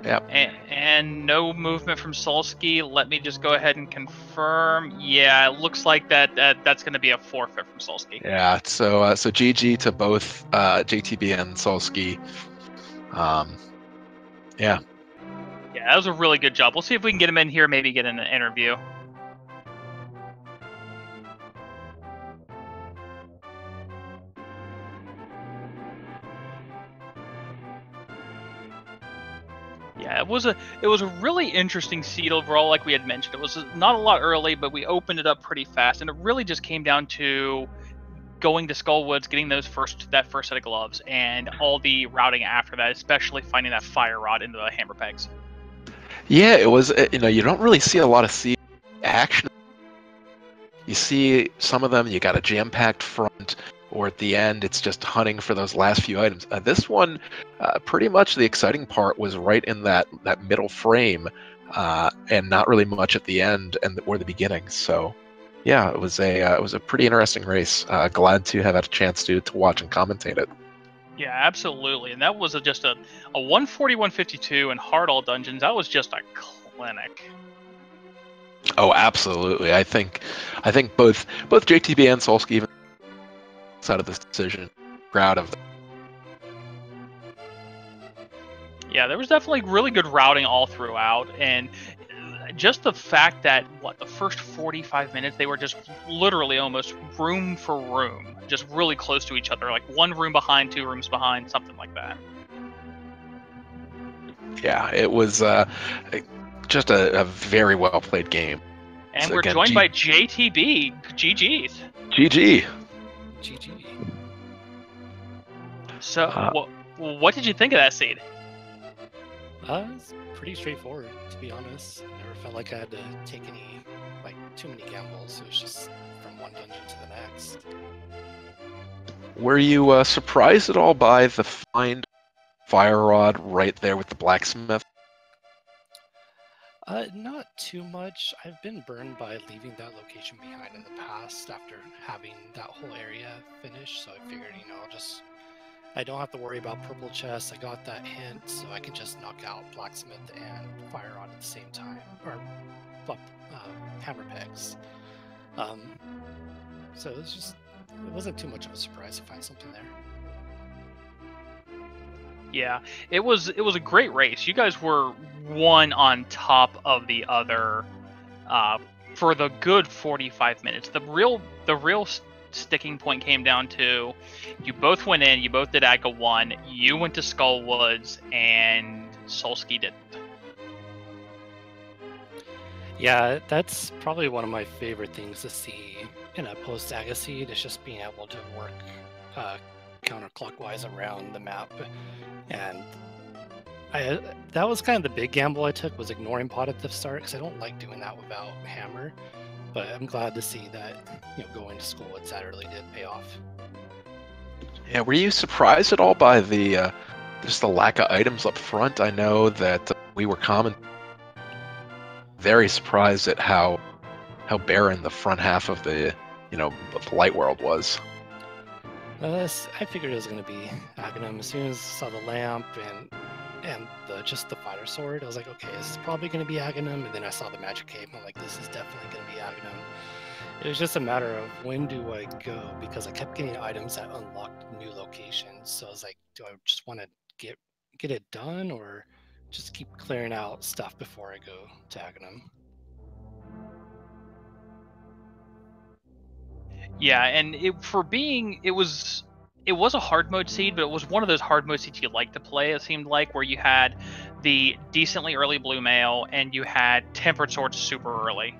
Yep. And no movement from Solski. Let me just go ahead and confirm. Yeah, it looks like that's going to be a forfeit from Solski. Yeah, so GG to both JTB and Solski. Yeah. Yeah, that was a really good job. We'll see if we can get him in here, maybe get in an interview. Yeah, it was a really interesting seed overall, like we had mentioned. It was not a lot early, but we opened it up pretty fast, and it really just came down to going to Skullwoods, getting that first set of gloves, and all the routing after that, especially finding that fire rod into the hammer pegs. Yeah, it was. You don't really see a lot of seed action. You see some of them, you got a jam-packed front, or at the end, it's just hunting for those last few items. This one, pretty much the exciting part was right in that middle frame, and not really much at the end or the beginning. So, yeah, it was a pretty interesting race. Glad to have had a chance to watch and commentate it. Yeah, absolutely, and that was just a 141.52 in hard all dungeons. That was just a clinic. Oh, absolutely. I think both JTB and Solski even out of this decision, proud of them. Yeah, there was definitely really good routing all throughout, and just the fact that the first 45 minutes they were just literally almost room for room, just really close to each other, like 1 room behind, 2 rooms behind, something like that. Yeah, it was just a very well played game. And so we're again, joined by JTB. GG's. GG. GG. So, what did you think of that seed? It's pretty straightforward, to be honest. I never felt like I had to take too many gambles. It was just from one dungeon to the next. Were you surprised at all by the find fire rod right there with the blacksmith? Not too much. I've been burned by leaving that location behind in the past after having that whole area finished, so I figured, I don't have to worry about purple chests. I got that hint, so I can just knock out blacksmith and fire rod at the same time, or hammer pegs. So it wasn't too much of a surprise to find something there. Yeah, it was a great race. You guys were one on top of the other for the good 45 minutes. The real sticking point came down to you both went in, you both did AGA 1, you went to Skullwoods, and Solski didn't. Yeah, that's probably one of my favorite things to see in a post-Saga seed is just being able to work counterclockwise around the map, and that was kind of the big gamble I took, was ignoring pot at the start, because I don't like doing that without hammer. But I'm glad to see that, you know, going to school with that really did pay off. Yeah, were you surprised at all by the just the lack of items up front? I know that we were very surprised at how barren the front half of the of the light world was. I figured it was going to be Aghanim. As soon as I saw the lamp and just the fighter sword, I was like, okay, this is probably going to be Aghanim. And then I saw the magic cape, and I'm like, this is definitely going to be Aghanim. It was just a matter of when do I go, because I kept getting items that unlocked new locations. So I was like, do I just want to get it done, or just keep clearing out stuff before I go to Aghanim? Yeah, and it was a hard mode seed, but it was one of those hard mode seeds you like to play, it seemed like, where you had the decently early blue mail and you had tempered swords super early.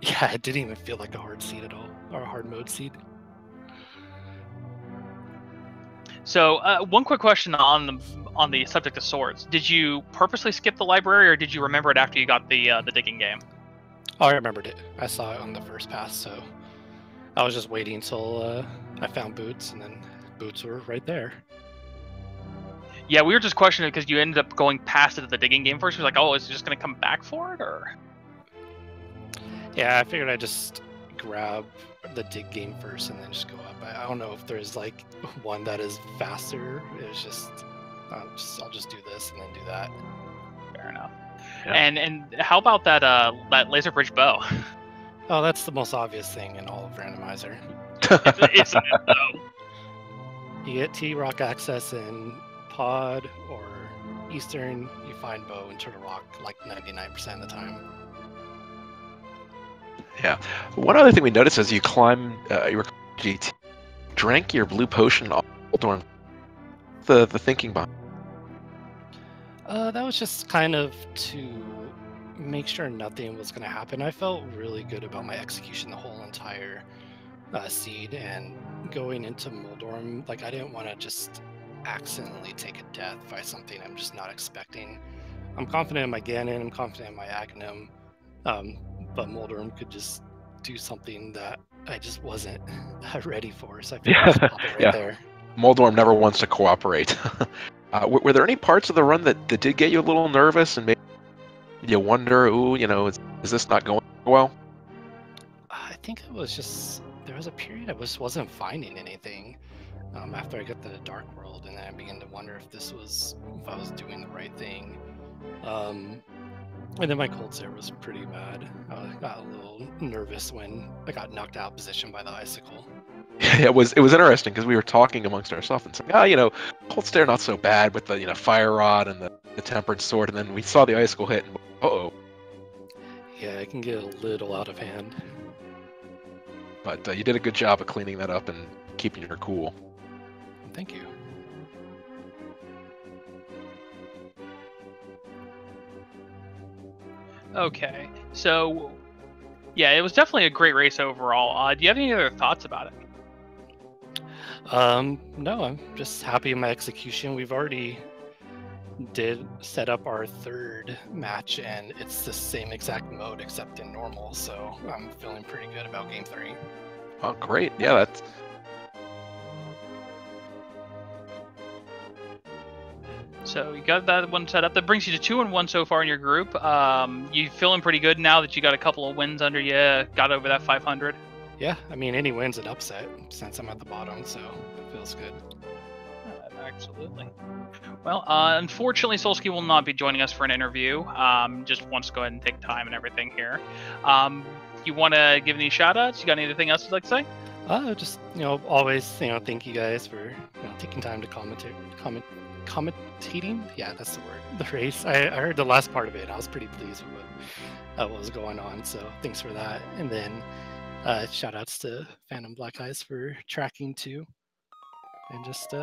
Yeah, it didn't even feel like a hard seed at all, or a hard mode seed. So one quick question on the subject of swords: did you purposely skip the library, or did you remember it after you got the digging game? Oh, I remembered it. I saw it on the first pass, so I was just waiting until I found boots, and then boots were right there. Yeah, we were just questioning it because you ended up going past it at the digging game first. You're like, oh, is it just going to come back for it, or? Yeah, I figured I'd just grab the dig game first and then just go up. I don't know if there's like one that is faster. It was just, I'll just do this and then do that. Fair enough. Yeah. And how about that laser bridge bow? Oh, that's the most obvious thing in all of Randomizer. Isn't it, though? You get T-Rock access in Pod or Eastern, you find bow in Turtle Rock like 99% of the time. Yeah. One other thing we noticed as you climb your GT, drank your blue potion all during the thinking behind. That was just kind of to make sure nothing was going to happen. I felt really good about my execution the whole entire seed, and going into Moldorm, like I didn't want to just accidentally take a death by something I'm just not expecting. I'm confident in my Ganon, I'm confident in my Aghanim, but Moldorm could just do something that I just wasn't ready for, so I figured I'd just pop it right there. Moldorm never wants to cooperate. Were there any parts of the run that did get you a little nervous and made you wonder, ooh, is this not going well? I think it was just, there was a period I wasn't finding anything after I got the Dark World, and then I began to wonder if I was doing the right thing. And then my cold stare was pretty bad. I got a little nervous when I got knocked out of position by the icicle. It was interesting because we were talking amongst ourselves and saying, cold stare not so bad with the fire rod and the tempered sword, and then we saw the icicle hit and uh-oh. Yeah, it can get a little out of hand. But you did a good job of cleaning that up and keeping her cool. Thank you. Okay, so yeah, it was definitely a great race overall. Do you have any other thoughts about it? No, I'm just happy in my execution. We've already did set up our third match, and it's the same exact mode except in normal, so I'm feeling pretty good about game 3. Oh, great. Yeah, that's... So you got that one set up. That brings you to 2-1 so far in your group. You feeling pretty good now that you got a couple of wins under you, got over that 500? Yeah, I mean, any win's an upset since I'm at the bottom, so it feels good. Absolutely. Well, unfortunately, Solski will not be joining us for an interview. Just wants to go ahead and take time and everything here. You want to give any shout-outs? You got anything else you'd like to say? Just, always, thank you guys for taking time to commentating. Yeah, that's the word. The race. I heard the last part of it. I was pretty pleased with what was going on, so thanks for that. And then shout outs to Phantom Black Eyes for tracking too, and just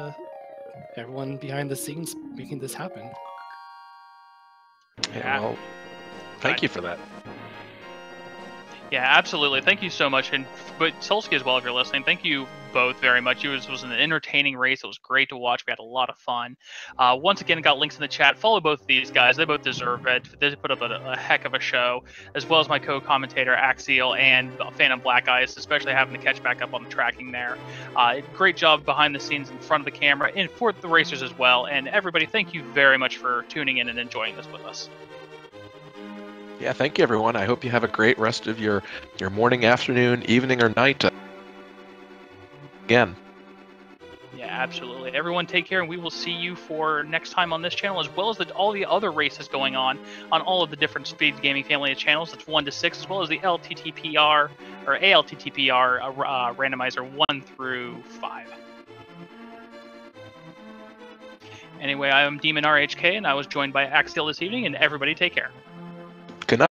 everyone behind the scenes making this happen. Yeah, well, thank you for that. Yeah, absolutely. Thank you so much, and but Solski as well, if you're listening. Thank you both very much. It was an entertaining race. It was great to watch. We had a lot of fun. Once again, got links in the chat. Follow both of these guys. They both deserve it. They put up a heck of a show, as well as my co-commentator Axial and Phantom Black Eyes, especially having to catch back up on the tracking there. Great job behind the scenes in front of the camera and for the racers as well. And everybody, thank you very much for tuning in and enjoying this with us. Yeah, thank you, everyone. I hope you have a great rest of your morning, afternoon, evening, or night. Again. Yeah, absolutely. Everyone take care, and we will see you for next time on this channel, as well as all the other races going on all of the different Speed Gaming family of channels. That's 1 to 6, as well as the LTTPR, or ALTTPR randomizer 1 through 5. Anyway, I am Demon RHK, and I was joined by Axial this evening, and everybody take care. Good night.